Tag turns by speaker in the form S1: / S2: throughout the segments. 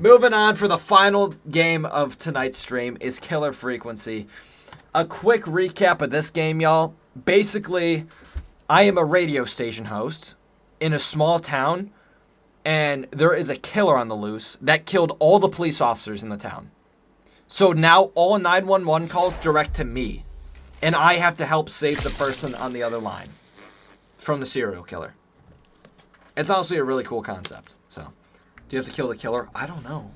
S1: moving on for the final game of tonight's stream is Killer Frequency. A quick recap of this game, y'all. Basically, I am a radio station host in a small town, and there is a killer on the loose that killed all the police officers in the town. So now all 911 calls direct to me, and I have to help save the person on the other line from the serial killer. It's honestly a really cool concept. So, do you have to kill the killer? I don't know.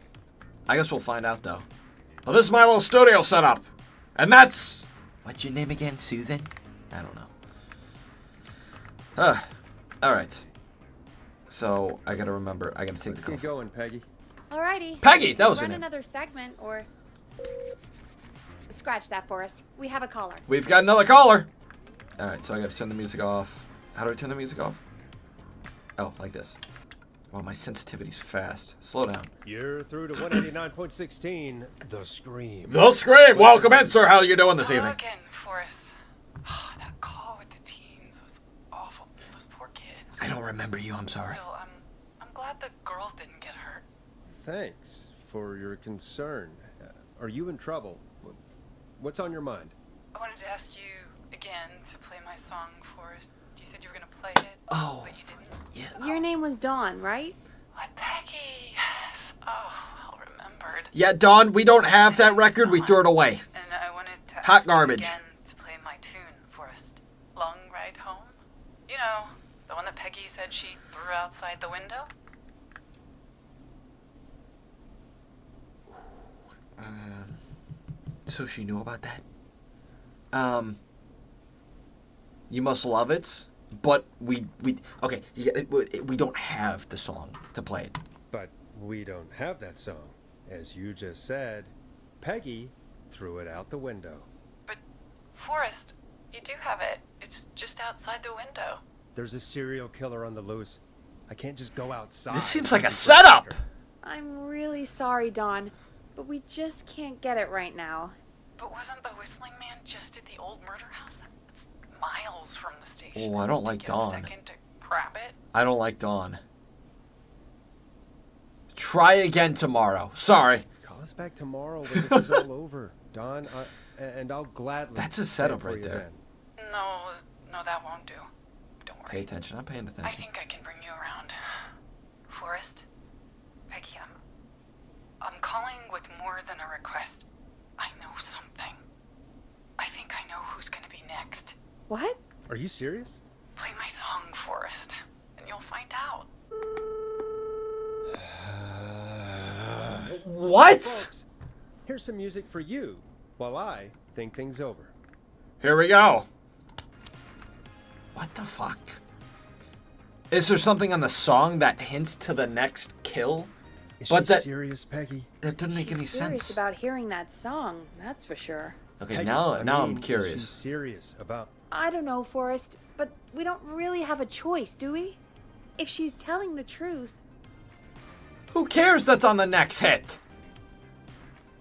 S1: I guess we'll find out, though. Well, this is my little studio setup. And that's... What's your name again, Susan? I don't know. Alright. So, I gotta remember. I gotta take the call.
S2: Let's get going, Peggy.
S3: Alrighty.
S1: Peggy! That was her
S3: Run
S1: name.
S3: another segment, or... Scratch that for us. We have a caller.
S1: We've got another caller! Alright, so I gotta turn the music off. How do I turn the music off? Oh, like this. Wow, my sensitivity's fast. Slow down.
S2: You're through to 189.16, The Scream.
S1: The Scream! Welcome in, sir. How are you doing this evening?
S4: Again, Forrest. Oh, that call with the teens was awful. Those poor kids.
S1: I don't remember you, I'm sorry.
S4: Still, I'm glad the girl didn't get hurt.
S2: Thanks for your concern. Are you in trouble? What's on your mind?
S4: I wanted to ask you again to play my song, Forrest. You said you were gonna play it,
S1: Oh.
S4: but you didn't.
S1: Yeah.
S3: Your name was Dawn, right?
S4: What, Peggy? Yes. Oh, well remembered.
S1: Yeah, Dawn, we don't have that record. We threw it away.
S4: And I wanted to
S1: Hot
S4: ask
S1: garbage.
S4: you again to play my tune, Forrest. Long Ride Home. You know, the one that Peggy said she threw outside the window.
S1: So she knew about that? You Must Love It, but we don't have the song to play it.
S2: But we don't have that song. As you just said, Peggy threw it out the window.
S4: But, Forrest, you do have it. It's just outside the window.
S2: There's a serial killer on the loose. I can't just go outside.
S1: This seems like a setup!
S3: I'm really sorry, Dawn, but we just can't get it right now.
S4: But wasn't the Whistling Man just at the old murder house? That's miles from the station.
S1: Oh, I don't like
S4: Take a
S1: Dawn.
S4: second to grab it.
S1: I don't like Dawn. Try again tomorrow. Sorry.
S2: Call us back tomorrow when this is all over, Don, and I'll gladly...
S1: That's a setup
S2: play for
S1: right
S2: you
S1: there.
S2: then.
S4: No, that won't do. Don't worry.
S1: Pay attention. I'm paying
S4: I
S1: attention.
S4: think I can bring you around. Forrest, Peggy, I'm calling with more than a request. I know something. I think I know who's gonna be next.
S3: What?
S2: Are you serious?
S4: Play my song, Forrest, and you'll find out.
S1: What?
S2: Folks, here's some music for you while I think things over.
S1: Here we go. What the fuck? Is there something on the song that hints to the next kill?
S2: Is
S1: But
S2: she
S1: that-
S2: serious, Peggy?
S1: That doesn't make
S3: She's
S1: any
S3: serious
S1: sense.
S3: about hearing that song, that's for sure.
S1: Okay,
S2: Peggy,
S1: now
S2: I
S1: I'm
S2: mean, Is she
S1: curious.
S2: serious about...
S3: I don't know, Forrest, but we don't really have a choice, do we? If she's telling the truth...
S1: Who cares that's on the next hit?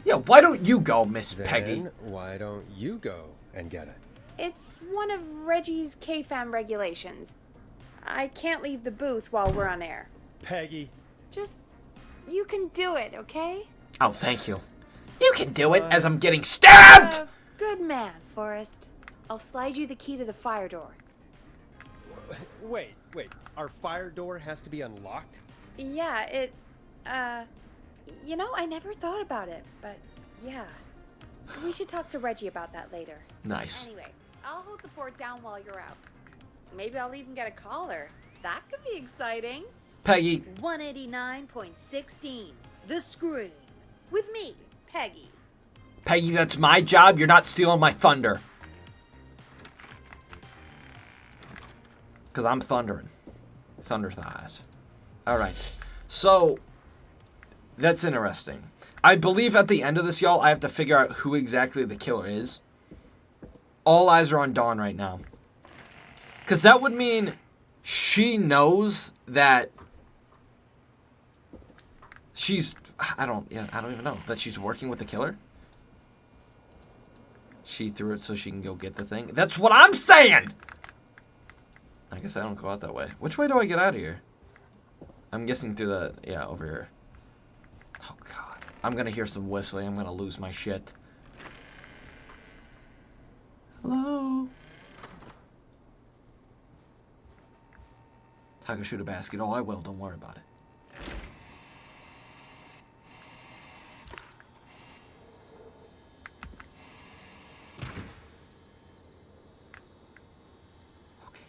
S1: Yeah, why don't you go, Miss Peggy?
S2: Then why don't you go and get it?
S3: It's one of Reggie's KFAM regulations. I can't leave the booth while we're on air.
S2: Peggy.
S3: Just... you can do it, okay?
S1: Oh, thank you. You can do it as I'm getting stabbed!
S3: Good man, Forrest. I'll slide you the key to the fire door.
S2: Wait. Our fire door has to be unlocked?
S3: Yeah, you know, I never thought about it, but yeah. We should talk to Reggie about that later.
S1: Nice.
S3: Anyway, I'll hold the fort down while you're out. Maybe I'll even get a caller. That could be exciting.
S1: Peggy,
S3: 189.16, The Scream. With me, Peggy.
S1: Peggy, that's my job. You're not stealing my thunder. Because I'm thundering. Thunder thighs. Alright. So, that's interesting. I believe at the end of this, y'all, I have to figure out who exactly the killer is. All eyes are on Dawn right now. Because that would mean she knows that she's... I don't even know. That she's working with the killer? She threw it so she can go get the thing? That's what I'm saying! I guess I don't go out that way. Which way do I get out of here? I'm guessing through the... yeah, over here. Oh, God. I'm going to hear some whistling. I'm going to lose my shit. Hello? Tacko, shoot a basket. Oh, I will. Don't worry about it. Okay.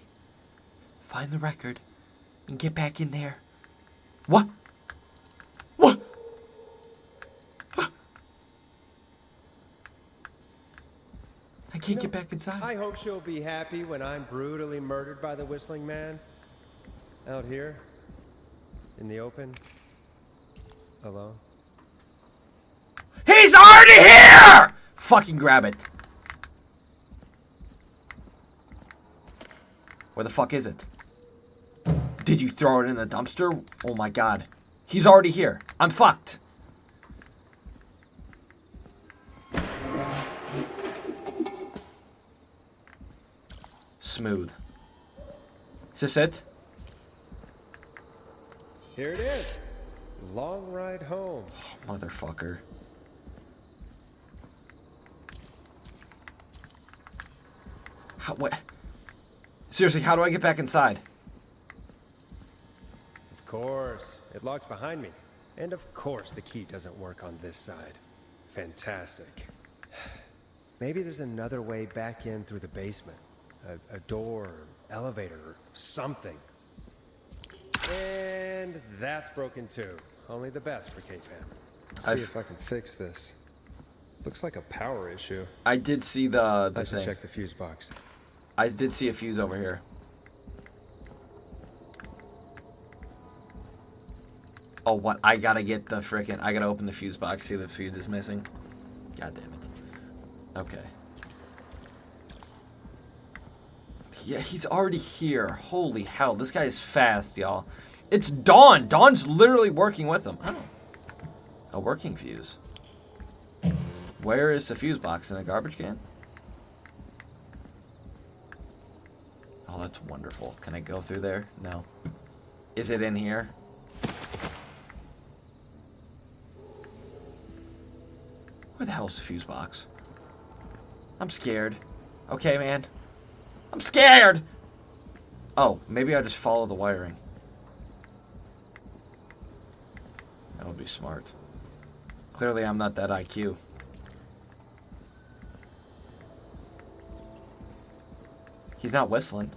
S1: Find the record and get back in there. What? What? I can't get back inside.
S2: I hope she'll be happy when I'm brutally murdered by the Whistling Man. Out here, in the open, alone.
S1: He's already here! Fucking grab it. Where the fuck is it? Did you throw it in the dumpster? Oh my God. He's already here. I'm fucked. Smooth. Is this it?
S2: Here it is. Long ride home.
S1: Oh, motherfucker. What? Seriously, how do I get back inside?
S2: Of course. It locks behind me. And of course the key doesn't work on this side. Fantastic. Maybe there's another way back in through the basement. A door, elevator, or something. And that's broken too. Only the best for K-Fam.
S5: See if I can fix this. Looks like a power issue.
S1: I did see the
S2: I should
S1: thing.
S2: check the fuse box.
S1: I did see a fuse over here. Oh, what? I gotta get the frickin'... I gotta open the fuse box. See the fuse is missing. God damn it. Okay. Yeah, he's already here. Holy hell. This guy is fast, y'all. It's Dawn. Dawn's literally working with him. Oh. A working fuse. Where is the fuse box? In a garbage can? Oh, that's wonderful. Can I go through there? No. Is it in here? Where the hell's the fuse box? I'm scared. Okay, man. I'm scared! Oh, maybe I just follow the wiring. That would be smart. Clearly, I'm not that IQ. He's not whistling.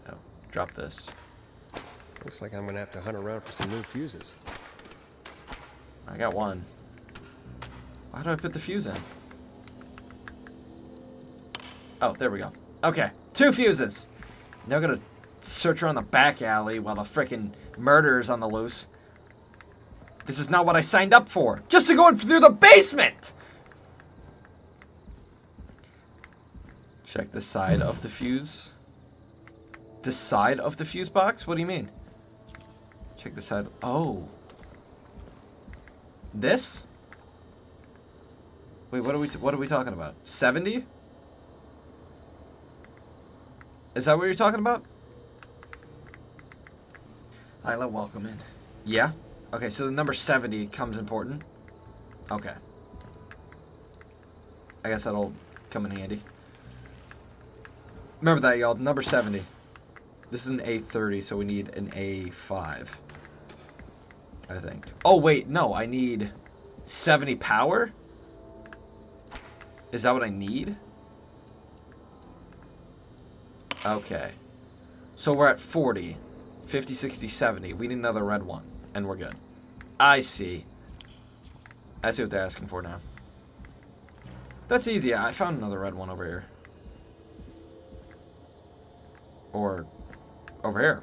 S1: Oh, drop this.
S2: Looks like I'm gonna have to hunt around for some new fuses.
S1: I got one. Why do I put the fuse in? Oh, there we go. Okay, 2 fuses. Now I'm gonna search around the back alley while the frickin' murderer's on the loose. This is not what I signed up for. Just to go in through the basement! Check the side of the fuse. The side of the fuse box? What do you mean? Check the side. Oh. This? Wait, what are we talking about? 70? Is that what you're talking about? Isla, welcome in. Yeah? Okay, so the number 70 comes important. Okay. I guess that'll come in handy. Remember that, y'all. Number 70. This is an A30, so we need an A5. I think. Oh, wait. No, I need 70 power? Is that what I need? Okay. So we're at 40. 50, 60, 70. We need another red one. And we're good. I see. I see what they're asking for now. That's easy. I found another red one over here. Or over here.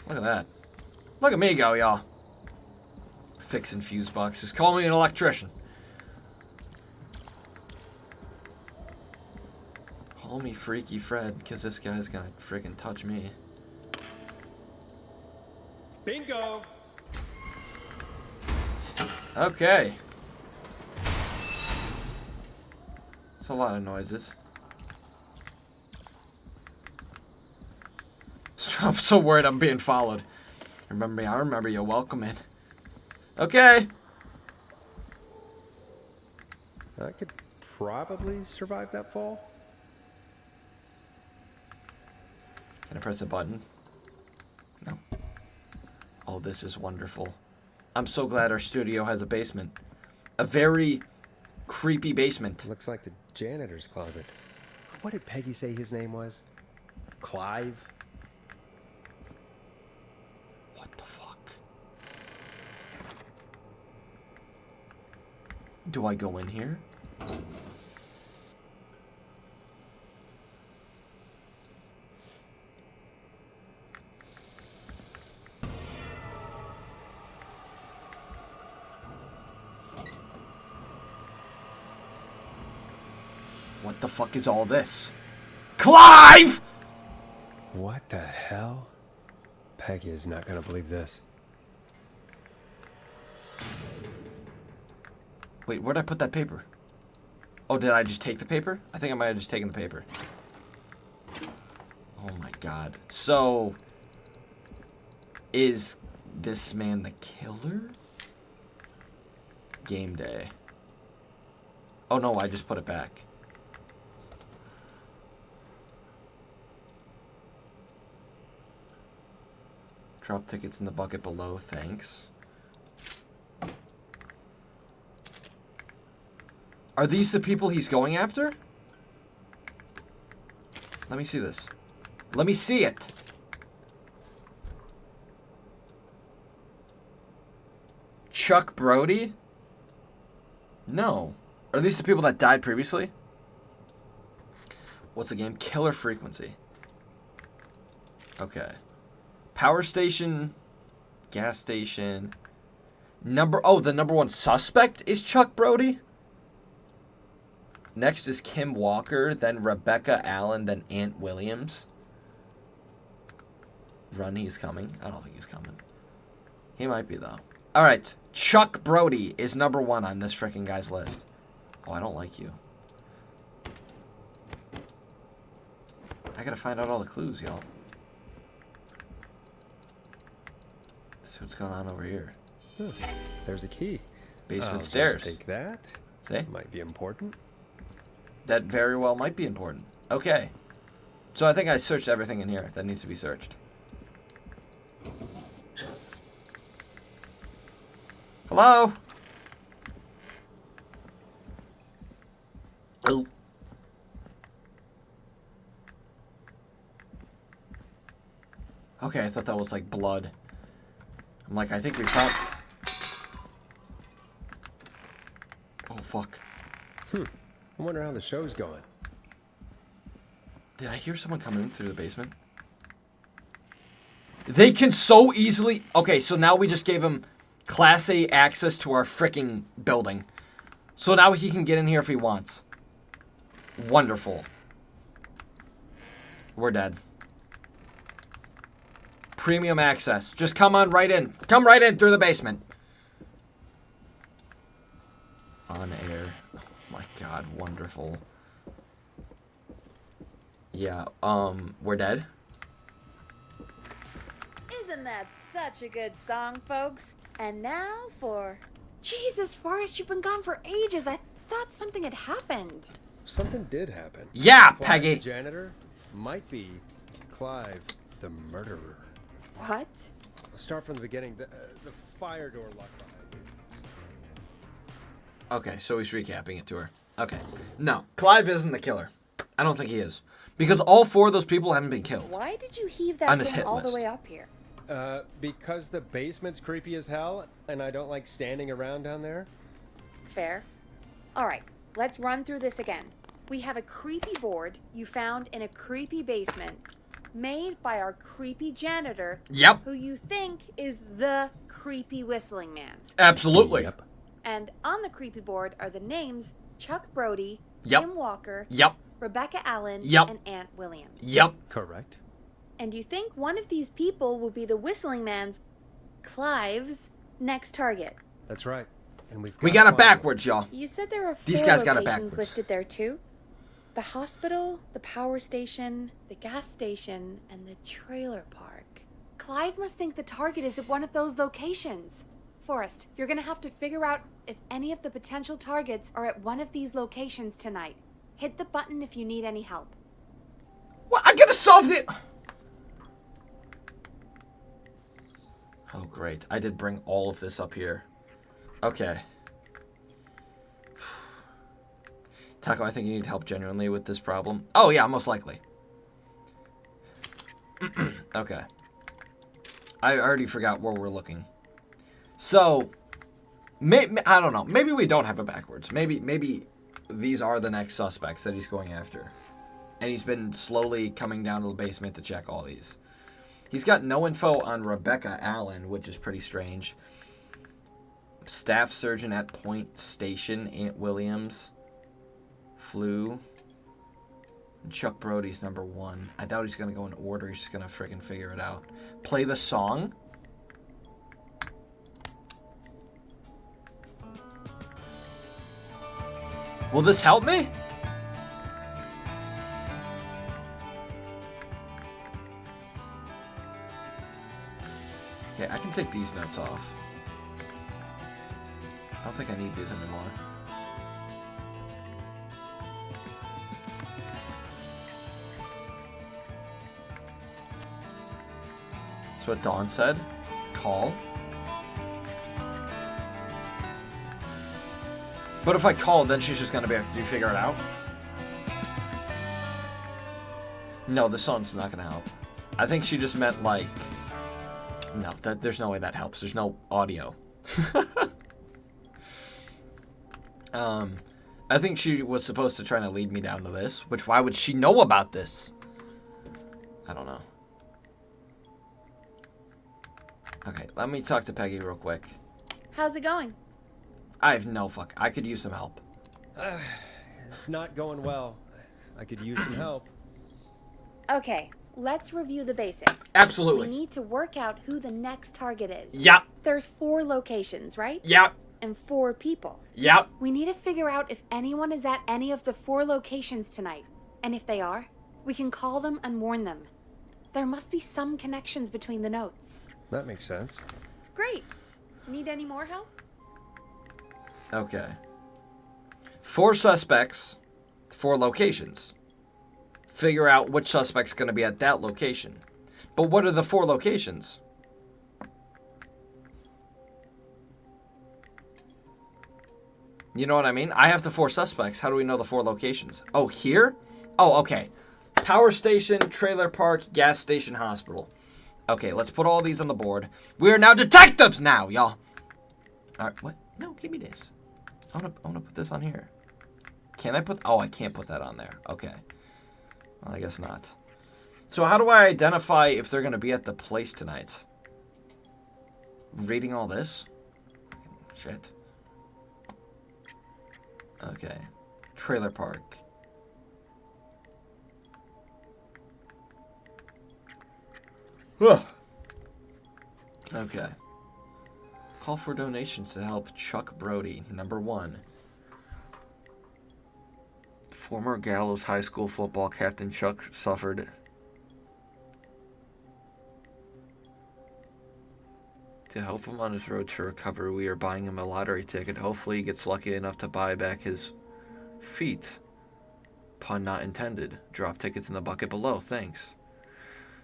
S1: Look at that. Look at me go, y'all. Fixing fuse boxes. Call me an electrician. Call me Freaky Fred, because this guy's gonna freaking touch me.
S2: Bingo!
S1: Okay. It's a lot of noises. I'm so worried I'm being followed. Remember me? I remember you. Welcome in. Okay.
S2: I could probably survive that fall.
S1: Can I press a button? No. Oh, this is wonderful. I'm so glad our studio has a basement. A very creepy basement.
S2: Looks like the janitor's closet. What did Peggy say his name was? Clive?
S1: What the fuck? Do I go in here? What the fuck is all this? Clive!
S2: What the hell? Peggy is not gonna believe this.
S1: Wait, where'd I put that paper? Oh, did I just take the paper? I think I might have just taken the paper. Oh my god. So, is this man the killer? Game day. Oh no, I just put it back. Drop tickets in the bucket below, thanks. Are these the people he's going after? Let me see this. Let me see it. Chuck Brody? No. Are these the people that died previously? What's the game? Killer frequency. Okay. Power station. Gas station. The number one suspect is Chuck Brody? Next is Kim Walker, then Rebecca Allen, then Ant Williams. Run, he's coming. I don't think he's coming. He might be, though. Alright, Chuck Brody is number one on this freaking guy's list. Oh, I don't like you. I gotta find out all the clues, y'all. See what's going on over here.
S2: There's a key.
S1: Basement
S2: I'll
S1: stairs.
S2: Just take that.
S1: See?
S2: Might be important.
S1: That very well might be important. Okay. So I think I searched everything in here that needs to be searched. Hello? Oh. Okay, I thought that was like blood. I'm like, I think we found... Oh, fuck.
S2: I wonder how the show's going.
S1: Did I hear someone coming in through the basement? They can so easily... Okay, so now we just gave him Class A access to our freaking building. So now he can get in here if he wants. Wonderful. We're dead. Premium access. Just come on right in. Come right in through the basement. On air. Oh my god, wonderful. Yeah, we're dead.
S3: Isn't that such a good song, folks? And now for... Jesus, Forrest, you've been gone for ages. I thought something had happened.
S2: Something did happen.
S1: Yeah,
S2: Clive,
S1: Peggy.
S2: the janitor, might be Clive, the murderer.
S3: What?
S2: I'll start from the beginning. The fire door locked behind you.
S1: Okay, so he's recapping it to her. Okay. No, Clive isn't the killer. I don't think he is. Because all four of those people haven't been killed.
S3: Why did you heave
S1: On
S3: that
S1: his
S3: thing
S1: hit
S3: all the
S1: list.
S3: way up here?
S2: Because the basement's creepy as hell, and I don't like standing around down there.
S3: Fair. All right, let's run through this again. We have a creepy board you found in a creepy basement made by our creepy janitor.
S1: Yep.
S3: Who you think is the creepy whistling man.
S1: Absolutely.
S2: Yep.
S3: And on the creepy board are the names Chuck Brody,
S1: Yep.
S3: Kim Walker,
S1: Yep.
S3: Rebecca Allen,
S1: Yep.
S3: and Ant Williams.
S1: Yep.
S2: Correct.
S3: And you think one of these people will be the whistling man's, Clive's, next target.
S2: That's right. And
S1: We got it backwards, y'all.
S3: You said there are
S1: These
S3: four
S1: guys got it
S3: locations
S1: backwards.
S3: listed there too? The hospital, the power station, the gas station, and the trailer park. Clive must think the target is at one of those locations. Forrest, you're gonna have to figure out if any of the potential targets are at one of these locations tonight. Hit the button if you need any help.
S1: What? I gotta solve it. Oh, great. I did bring all of this up here. Okay. Tacko, I think you need help genuinely with this problem. Oh, yeah, most likely. Okay. I already forgot where we're looking. So, I don't know. Maybe we don't have it backwards. Maybe these are the next suspects that he's going after. And he's been slowly coming down to the basement to check all these. He's got no info on Rebecca Allen, which is pretty strange. Staff surgeon at Point Station, Aunt Williams. Flu. Chuck Brody's number 1. I doubt he's going to go in order. He's just going to freaking figure it out. Play the song? Will this help me? Okay, I can take these notes off. I don't think I need these anymore. That's what Dawn said. Call. But if I call, then she's just gonna be like, "Do you figure it out?" No, the song's not gonna help. I think she just meant like, no, there's no way that helps. There's no audio. I think she was supposed to try to lead me down to this, which why would she know about this? I don't know. Okay, let me talk to Peggy real quick.
S3: How's it going?
S1: I have no fuck. I could use some help.
S2: It's not going well. I could use some help.
S3: Okay, let's review the basics.
S1: Absolutely.
S3: We need to work out who the next target is.
S1: Yep.
S3: There's 4 locations, right?
S1: Yep.
S3: And 4 people.
S1: Yep.
S3: We need to figure out if anyone is at any of the 4 locations tonight. And if they are, we can call them and warn them. There must be some connections between the notes.
S2: That makes sense.
S3: Great. Need any more help?
S1: Okay. 4 suspects, 4 locations. Figure out which suspect's going to be at that location. But what are the 4 locations? You know what I mean? I have the 4 suspects. How do we know the 4 locations? Oh, here? Oh, okay. Power station, trailer park, gas station, hospital. Okay, let's put all these on the board. We are now detectives now, y'all. All right, what? No, give me this. I wanna put this on here. Can I put... Oh, I can't put that on there. Okay. Well, I guess not. So how do I identify if they're going to be at the place tonight? Reading all this? Shit. Okay. Trailer park. Ugh. Okay. Call for donations to help Chuck Brody, number 1. Former Gallows High School football captain Chuck suffered. To help him on his road to recovery, we are buying him a lottery ticket. Hopefully he gets lucky enough to buy back his feet. Pun not intended. Drop tickets in the bucket below. Thanks.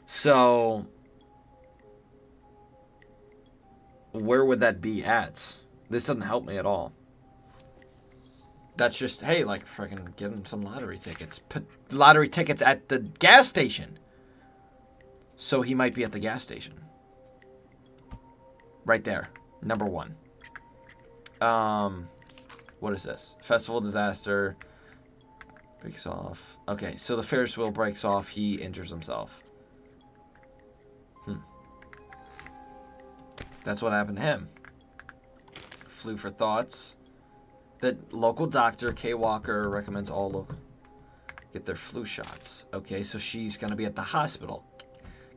S1: So... where would that be at? This doesn't help me at all. That's just, hey, like, freaking give him some lottery tickets. Put lottery tickets at the gas station. So he might be at the gas station. Right there. Number 1. What is this? Festival disaster. Breaks off. Okay, so the Ferris wheel breaks off. He injures himself. That's what happened to him. Flew for thoughts. The local doctor, Kay Walker, recommends all local get their flu shots. Okay, so she's going to be at the hospital.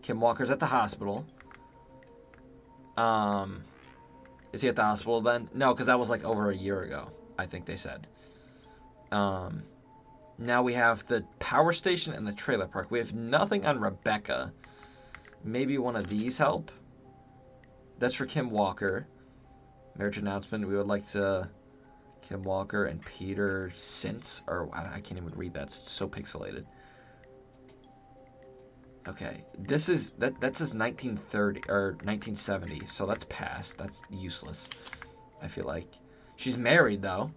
S1: Kim Walker's at the hospital. Is he at the hospital then? No, because that was like over a year ago, I think they said. Now we have the power station and the trailer park. We have nothing on Rebecca. Maybe one of these help? That's for Kim Walker. Marriage announcement. We would like to... Kim Walker and Peter Since. Or I can't even read that. It's so pixelated. Okay. This is... That says 1930 or 1970. So that's past. That's useless. I feel like. She's married, though.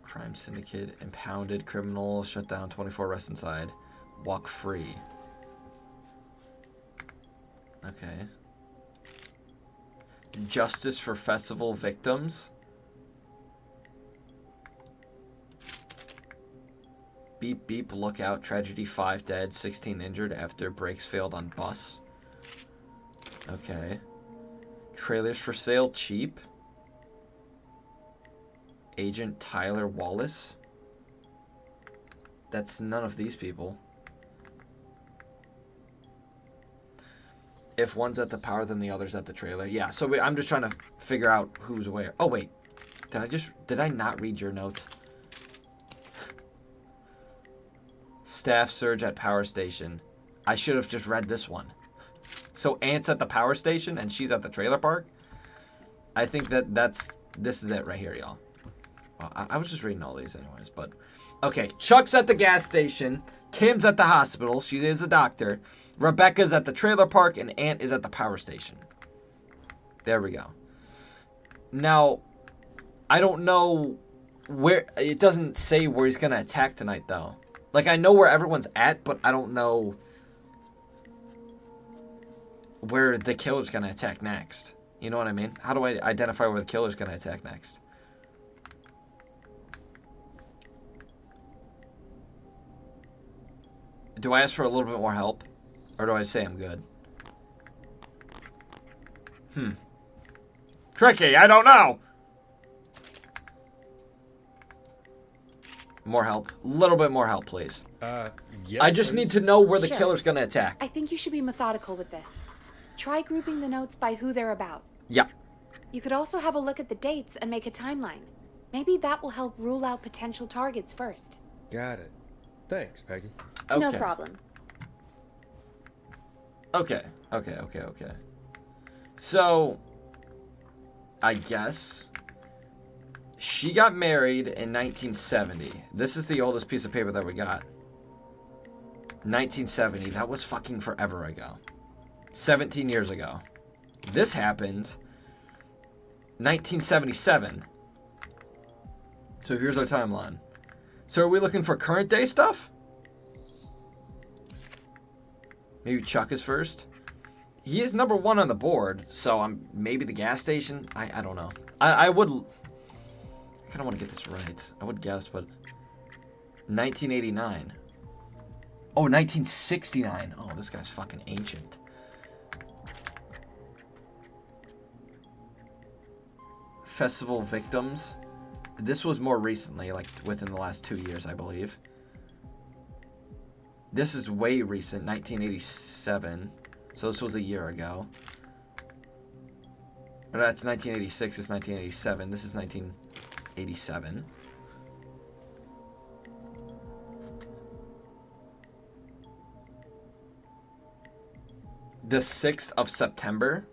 S1: Crime syndicate. Impounded. Criminal. Shut down. 24 arrests inside. Walk free. Okay. Justice for festival victims. Beep beep, look out. Tragedy, 5 dead, 16 injured after brakes failed on bus. Okay. Trailers for sale, cheap. Agent Tyler Wallace. That's none of these people. If one's at the power, then the other's at the trailer. Yeah, so I'm just trying to figure out who's where. Oh, wait. Did I not read your note? Staff surge at power station. I should have just read this one. So Aunt's at the power station and she's at the trailer park? I think this is it right here, y'all. Well, I was just reading all these anyways, but... Okay, Chuck's at the gas station. Kim's at the hospital. She is a doctor. Rebecca's at the trailer park, and Aunt is at the power station. There we go. Now, I don't know where... It doesn't say where he's going to attack tonight, though. Like, I know where everyone's at, but I don't know where the killer's going to attack next. You know what I mean? How do I identify where the killer's going to attack next? Do I ask for a little bit more help? Or do I say I'm good? Tricky, I don't know! More help. A little bit more help, please.
S2: Yes,
S1: I just need to know where the killer's gonna attack.
S3: I think you should be methodical with this. Try grouping the notes by who they're about.
S1: Yeah.
S3: You could also have a look at the dates and make a timeline. Maybe that will help rule out potential targets first.
S2: Got it. Thanks, Peggy.
S1: Okay.
S3: No problem.
S1: Okay. So, I guess she got married in 1970. This is the oldest piece of paper that we got. 1970. That was fucking forever ago. 17 years ago. This happened 1977. So here's our timeline. So are we looking for current day stuff? Maybe Chuck is first. He is number 1 on the board, so maybe the gas station. I don't know. I kind of want to get this right. I would guess, but 1989. Oh, 1969. Oh, this guy's fucking ancient. Festival victims. This was more recently, like within the last 2 years, I believe. This is way recent, 1987. So this was a year ago. But that's 1986, it's 1987. This is 1987. The 6th of September.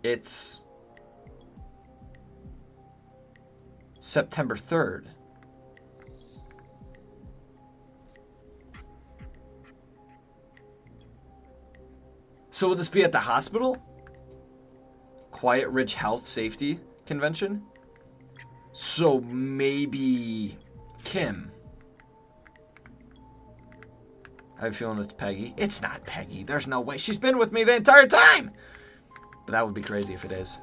S1: It's September 3rd. So would this be at the hospital? Quiet Ridge Health Safety Convention? So maybe Kim. I have a feeling it's Peggy. It's not Peggy. There's no way. She's been with me the entire time. But that would be crazy if it is.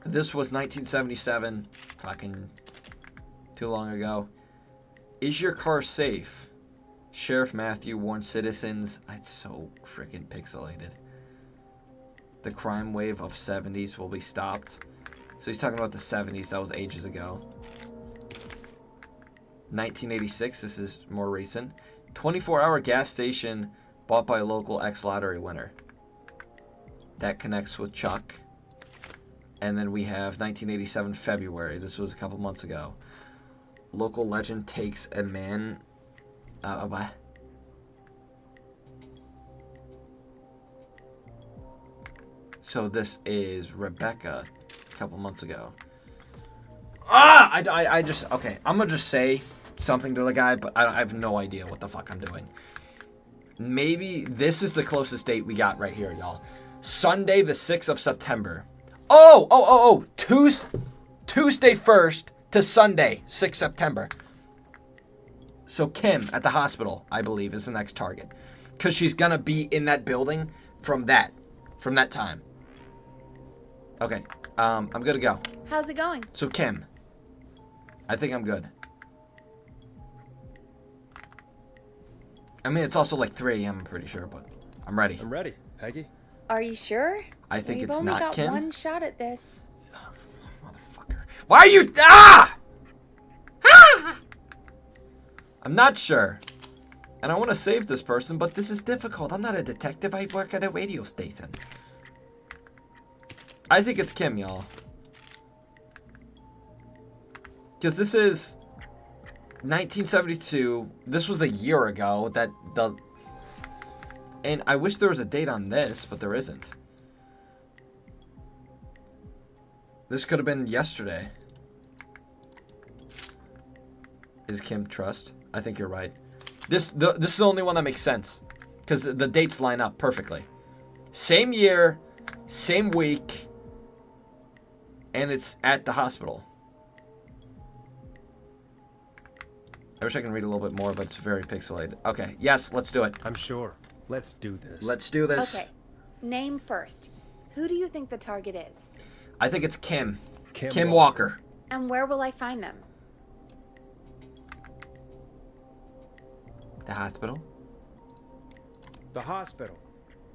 S1: This was 1977. Fucking too long ago. Is your car safe? Sheriff Matthew warns citizens. It's so freaking pixelated. The crime wave of 70s will be stopped. So he's talking about the 70s. That was ages ago. 1986. This is more recent. 24-hour gas station bought by a local ex-lottery winner. That connects with Chuck. And then we have 1987 February. This was a couple months ago. Local legend takes a man. What? So this is Rebecca a couple months ago. I just, okay, I'm gonna just say something to the guy, but I have no idea what the fuck I'm doing. Maybe this is the closest date we got right here, y'all. Sunday, the 6th of September. Tuesday 1st to Sunday, 6th September. So Kim at the hospital, I believe, is the next target. Because she's gonna be in that building from that time. Okay, I'm good to go.
S3: How's it going?
S1: So Kim, I think I'm good. I mean, it's also like 3 a.m., I'm pretty sure, but I'm ready.
S2: I'm ready, Peggy.
S3: Are you sure?
S1: I think
S3: We've
S1: it's
S3: only
S1: not
S3: got
S1: Kim.
S3: one shot at this.
S1: Motherfucker. Why are you... Ah! I'm not sure. And I want to save this person, but this is difficult. I'm not a detective. I work at a radio station. I think it's Kim, y'all. Because this is 1972. This was a year ago. And I wish there was a date on this, but there isn't. This could have been yesterday. Is Kim trust? I think you're right. This is the only one that makes sense. Because the dates line up perfectly. Same year, same week, and it's at the hospital. I wish I can read a little bit more, but it's very pixelated. Okay, yes, let's do it.
S2: I'm sure. Let's do this.
S1: Let's do this.
S3: Okay. Name first. Who do you think the target is?
S1: I think it's Kim.
S2: Kim
S1: Walker.
S3: And where will I find them?
S1: The hospital.
S2: The hospital.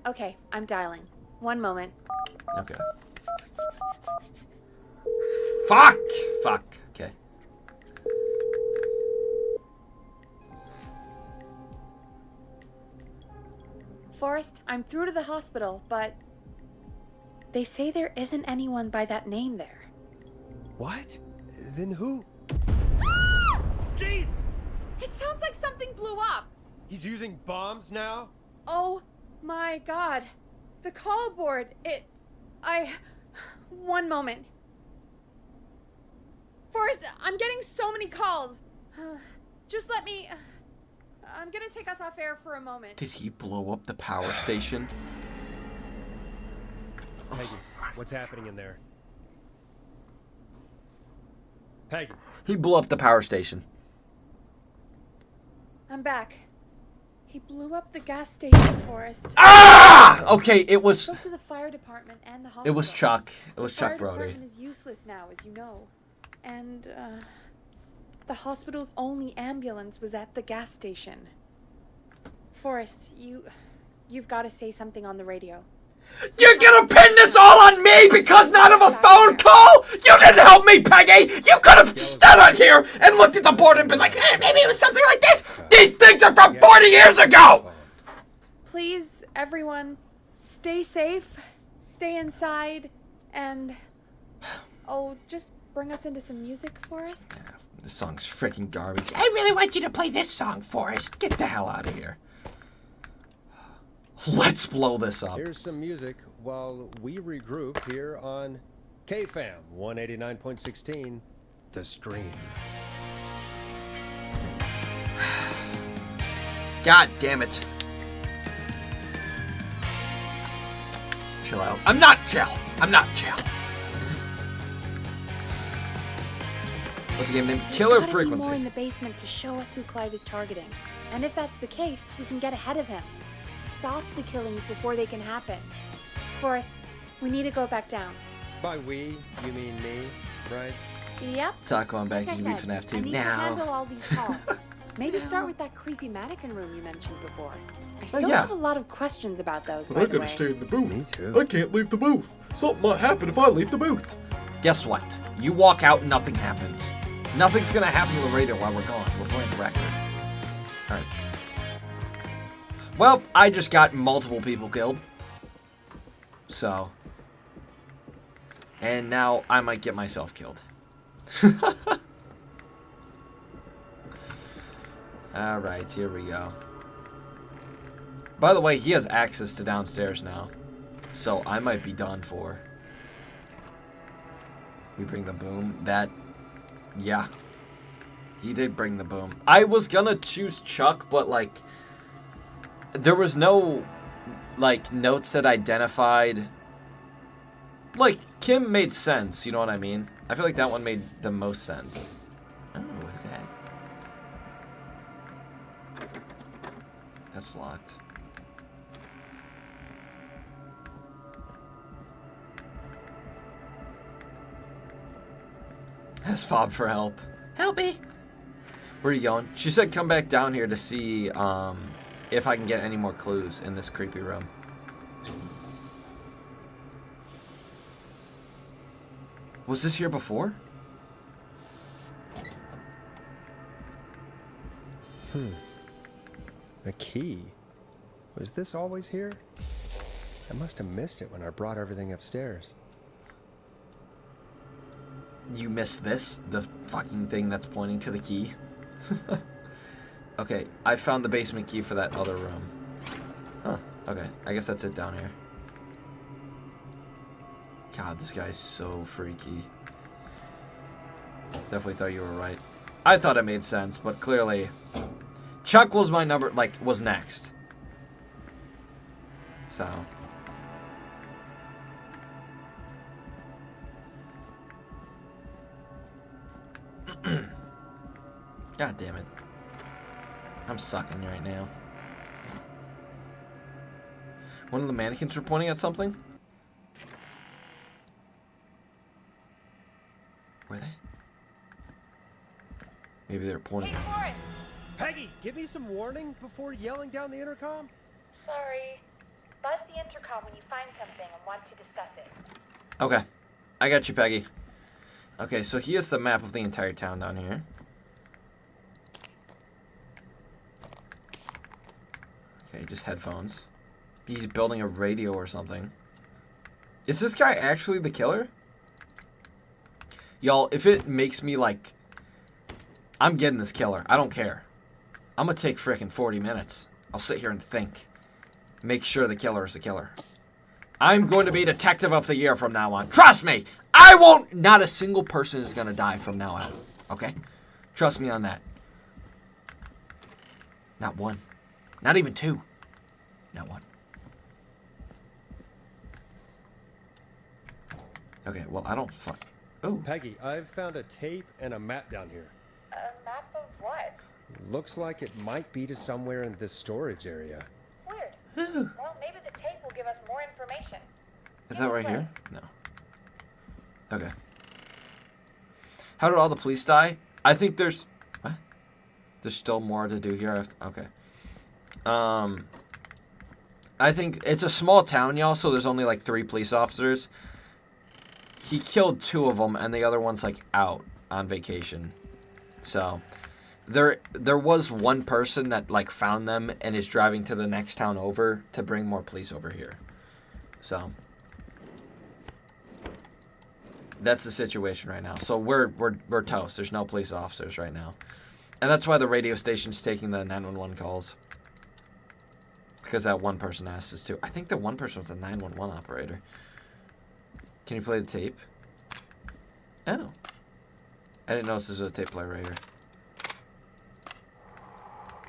S3: Okay, I'm dialing. One moment.
S1: Okay. Fuck! Okay.
S3: Forrest, I'm through to the hospital, but they say there isn't anyone by that name there.
S2: What? Then who? Jeez!
S3: It sounds like something blew up.
S2: He's using bombs now?
S3: Oh my god. The call board, one moment. Forrest, I'm getting so many calls. Just let me... I'm gonna take us off air for a moment.
S1: Did he blow up the power station?
S2: Peggy, what's happening in there? Peggy.
S1: He blew up the power station.
S3: I'm back. He blew up the gas station, Forrest.
S1: Ah! Okay, it was...
S3: Spoke to the fire department and the hospital.
S1: It was Chuck. It was
S3: The
S1: Chuck
S3: fire
S1: Brody.
S3: department is useless now, as you know. And, the hospital's only ambulance was at the gas station. Forrest, you've got to say something on the radio.
S1: You're gonna pin this all on me because not of a phone call? You didn't help me, Peggy! You could have stood on here and looked at the board and been like, hey, maybe it was something like this! These things are from 40 years ago!
S3: Please, everyone, stay safe, stay inside, and... Oh, just bring us into some music, Forrest.
S1: This song's freaking garbage. I really want you to play this song, Forrest. Get the hell out of here. Let's blow this up.
S2: Here's some music while we regroup here on KFAM 189.16, The Stream.
S1: God damn it. Chill out. I'm not chill. What's the game name? Killer
S3: There's gotta be
S1: Frequency.
S3: more in the basement to show us who Clive is targeting. And if that's the case, we can get ahead of him. Stop the killings before they can happen. Forrest, we need to go back down.
S2: By we, you mean me, right?
S3: Yep.
S1: Tacko, I'm back
S3: Like
S1: to
S3: I
S1: you
S3: said,
S1: FNAF 2
S3: I need to handle
S1: now.
S3: all these calls. Maybe start with that creepy mannequin room you mentioned before. I still
S1: yeah.
S3: have a lot of questions about those, by
S6: I
S3: the
S6: gotta
S3: way.
S6: stay in the booth.
S2: Me too.
S6: I can't leave the booth. Something might happen if I leave the booth.
S1: Guess what? You walk out, nothing happens. Nothing's gonna happen to the radio while we're gone. We're playing the record. Alright. Well, I just got multiple people killed. So. And now I might get myself killed. Alright, here we go. By the way, he has access to downstairs now. So I might be done for. We bring the boom. That... Yeah. He did bring the boom. I was gonna choose Chuck, but, like... There was no, like, notes that identified... Like, Kim made sense, you know what I mean? I feel like that one made the most sense. I don't know, what is that? That's locked. Ask Bob for help. Help me! Where are you going? She said come back down here to see if I can get any more clues in this creepy room. Was this here before?
S2: The key. Was this always here? I must have missed it when I brought everything upstairs.
S1: You missed this? The fucking thing that's pointing to the key? Okay, I found the basement key for that other room. Huh, okay. I guess that's it down here. God, this guy's so freaky. Definitely thought you were right. I thought it made sense, but clearly... Chuck was my number, like, was next. So... God damn it. I'm sucking right now. One of the mannequins were pointing at something? Were they? Maybe they're pointing.
S3: Hey, Forrest!
S2: Peggy, give me some warning before yelling down the intercom.
S7: Sorry. Buzz the intercom when you find something and want to discuss it.
S1: Okay. I got you, Peggy. Okay, so he has the map of the entire town down here. Okay, just headphones. He's building a radio or something. Is this guy actually the killer? Y'all, if it makes me like... I'm getting this killer. I don't care. I'm gonna take frickin' 40 minutes. I'll sit here and think. Make sure the killer is the killer. I'm going to be Detective of the Year from now on. Trust me! I won't... Not a single person is gonna die from now on. Okay? Trust me on that. Not one. Not even two. Not one. Okay, well, I don't fuck. Oh.
S2: Peggy, I've found a tape and a map down here.
S7: A map of what?
S2: Looks like it might be to somewhere in this storage area.
S7: Weird. Well, maybe the tape will give us more information.
S1: Is that right here? No. Okay. How did all the police die? I think there's... What? There's still more to do here. Okay. I think it's a small town, y'all, so there's only like 3 police officers. He killed 2 of them, and the other one's like out on vacation. So there was one person that like found them and is driving to the next town over to bring more police over here. So that's the situation right now. So we're toast. There's no police officers right now, and that's why the radio station's taking the 911 calls. Because that one person asked us to. I think the one person was a 911 operator. Can you play the tape? Oh. I didn't notice this was a tape player right here.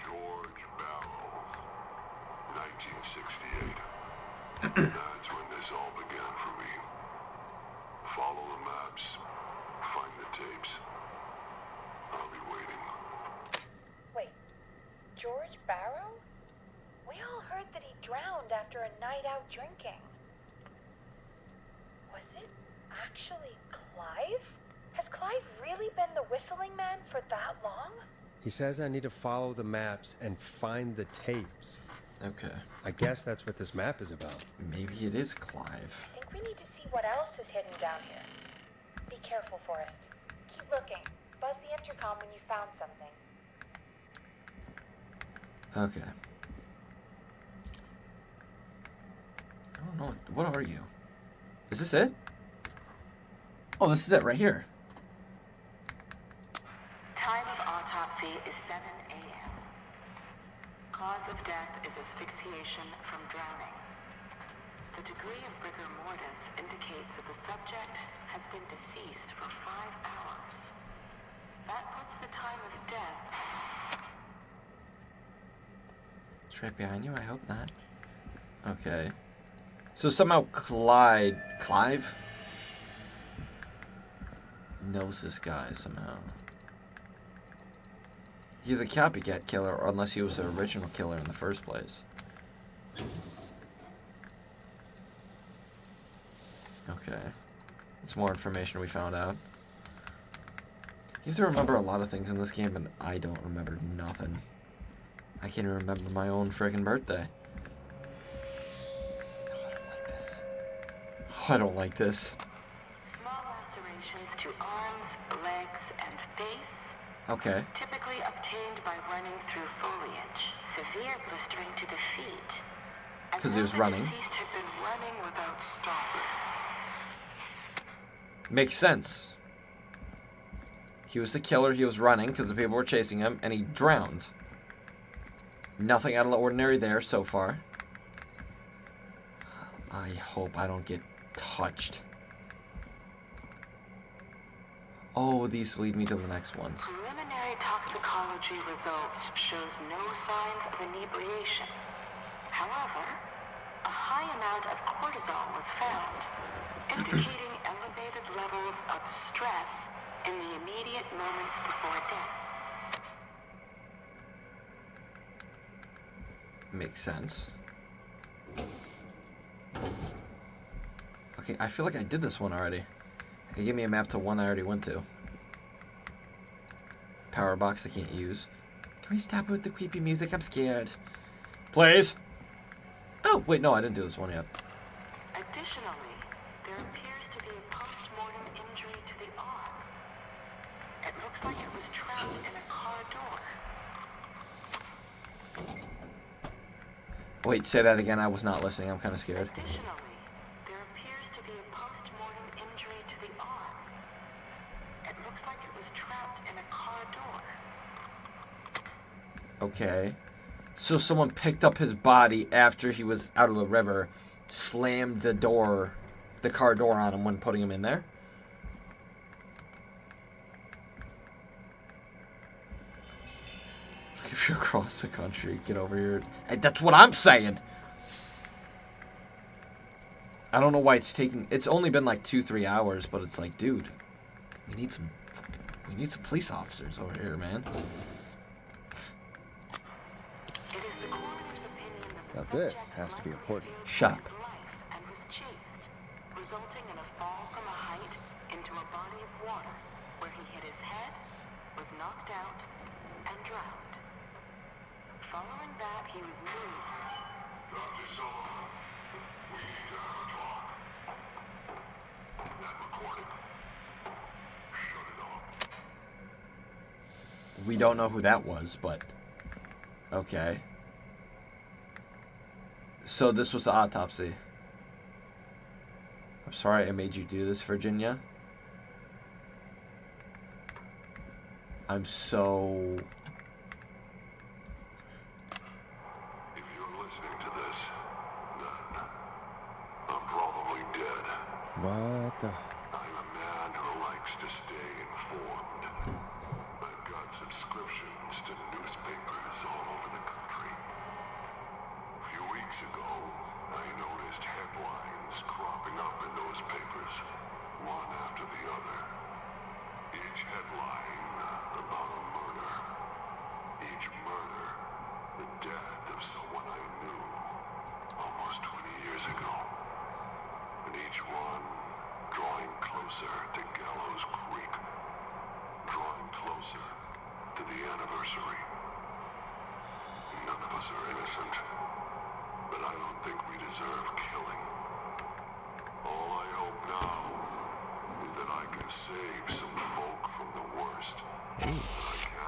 S8: George Barrows, 1968. That's when this all began for me. Follow the maps. Find the tapes. I'll be waiting.
S7: Wait, George Barrow? We all heard that he drowned after a night out drinking. Was it actually Clive? Has Clive really been the whistling man for that long?
S2: He says I need to follow the maps and find the tapes.
S1: Okay.
S2: I guess that's what this map is about.
S1: Maybe it is Clive.
S7: I think we need to see what else is hidden down here. Be careful, Forrest. Keep looking. Buzz the intercom when you found something.
S1: Okay. I don't know. What are you? Is this it? Oh, this is it right here.
S9: Time of autopsy is 7 a.m. Cause of death is asphyxiation from drowning. The degree of rigor mortis indicates that the subject has been deceased for 5 hours. That puts the time of death.
S1: It's right behind you? I hope not. Okay. So somehow Clive knows this guy somehow. He's a copycat killer, or unless he was the original killer in the first place. Okay. That's more information we found out. You have to remember a lot of things in this game, and I don't remember nothing. I can't even remember my own friggin' birthday. Oh, I don't like this.
S9: Small lacerations to arms, legs, and face.
S1: Okay.
S9: Typically obtained by running through foliage. Severe blistering to the feet.
S1: Because he was running.
S9: The deceased had been running without stopping.
S1: Makes sense. He was the killer, he was running because the people were chasing him, and he drowned. Nothing out of the ordinary there so far. I hope I don't get touched. Oh, these lead me to the next ones.
S9: Preliminary toxicology results shows no signs of inebriation. However, a high amount of cortisol was found, indicating elevated levels of stress in the immediate moments before death.
S1: Makes sense. Okay, I feel like I did this one already. It gave me a map to one I already went to. Power box I can't use. Can we stop with the creepy music? I'm scared. Please. Oh, wait, no, I didn't do this one yet.
S9: Additionally, there appears to be a post-mortem injury to the arm. It looks like it was trapped in a car door.
S1: Wait, say that again. I was not listening. I'm kind of scared.
S9: Additionally, there appears to be a post-mortem injury to the arm. It looks like it was trapped in a car door.
S1: Okay. So someone picked up his body after he was out of the river, slammed the door, the car door on him when putting him in there? If you're across the country, get over here. Hey, that's what I'm saying! I don't know why it's taking... It's only been like 2-3 hours, but it's like, dude, we need some police officers over here, man.
S2: Now this has to be important.
S1: Shut up.
S9: And was chased, resulting in a fall from a height into a body of water where he hit his head, was knocked out, and drowned. Following that, he was moved.
S8: Dr. Sullivan, we need to have a talk. That recording. Shut it off.
S1: We don't know who that was, but... Okay. So this was the autopsy. I'm sorry I made you do this, Virginia. I'm so...
S8: If you're listening to this, then I'm probably dead.
S2: What the?
S8: I'm a man who likes to stay informed. I've got subscriptions to newspapers all over the country. A few weeks ago, I noticed headlines cropping up in those papers, one after the other. Each headline about a murder. Each murder, the death of someone I knew almost 20 years ago. And each one drawing closer to Gallows Creek. Drawing closer to the anniversary. None of us are innocent. But I don't think we deserve killing. All I hope now is that I can save some folk from the worst.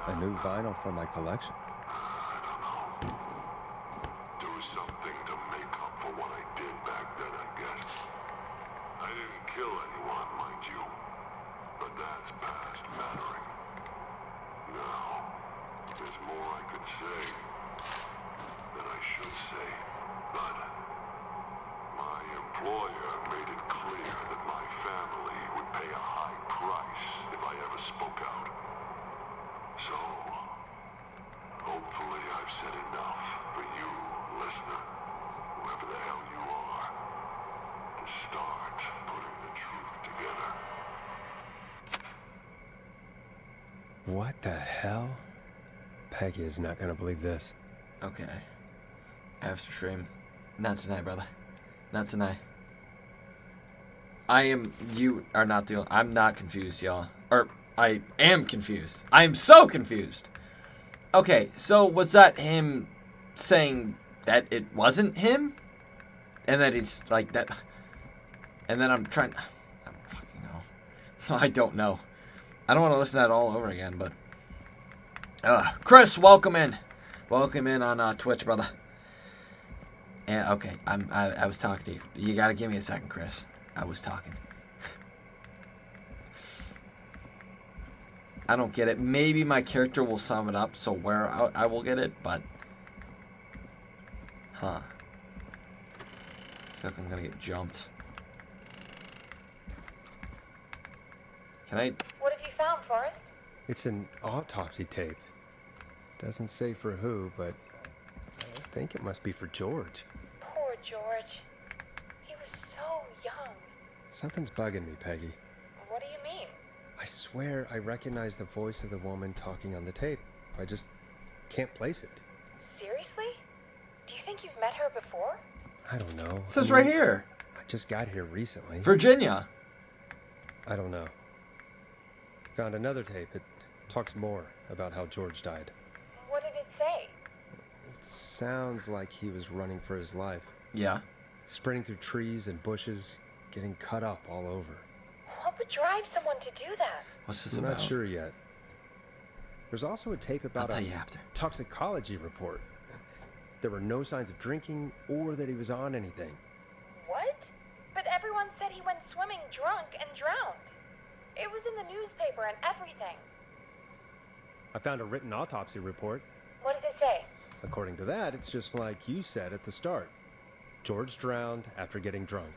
S2: A new vinyl for my collection.
S8: I don't know. Do something to make up for what I did back then, I guess. I didn't kill anyone, mind you. But that's past mattering. Now, there's more I could say. So, hopefully I've said enough for you, listener, whoever the hell you are, to start putting the truth together.
S2: What the hell? Peggy is not gonna believe this.
S1: Okay. After stream. Not tonight, brother. Not tonight. You are not the, I'm not confused, y'all. Or, I am confused. I am so confused. Okay, so was that him saying that it wasn't him? And that it's like that, and then I don't fucking know. I don't know. I don't want to listen to that all over again, but, Chris, welcome in. Welcome in on Twitch, brother. And okay, I was talking to you. You gotta give me a second, Chris. I was talking. I don't get it. Maybe my character will sum it up, so where I will get it, but, huh? I feel like I'm gonna get jumped. Can I?
S7: What have you found, Forrest?
S2: It's an autopsy tape. Doesn't say for who, but I think it must be for George.
S7: Poor George. He was so young.
S2: Something's bugging me, Peggy.
S7: What do you mean?
S2: I swear I recognize the voice of the woman talking on the tape. I just can't place it.
S7: Seriously? Do you think you've met her before?
S2: I don't know.
S1: It says right here.
S2: I just got here recently.
S1: Virginia.
S2: I don't know. Found another tape. It talks more about how George died.
S7: What did it say?
S2: It sounds like he was running for his life.
S1: Yeah.
S2: Sprinting through trees and bushes, getting cut up all over.
S7: What would drive someone to do that?
S1: What's this
S2: I'm
S1: about?
S2: not sure yet. There's also a tape about
S1: I'll
S2: a
S1: tell you after.
S2: toxicology report. There were no signs of drinking or that he was on anything.
S7: What? But everyone said he went swimming drunk and drowned. It was in the newspaper and everything.
S2: I found a written autopsy report.
S7: What does it say?
S2: According to that, it's just like you said at the start. George drowned after getting drunk.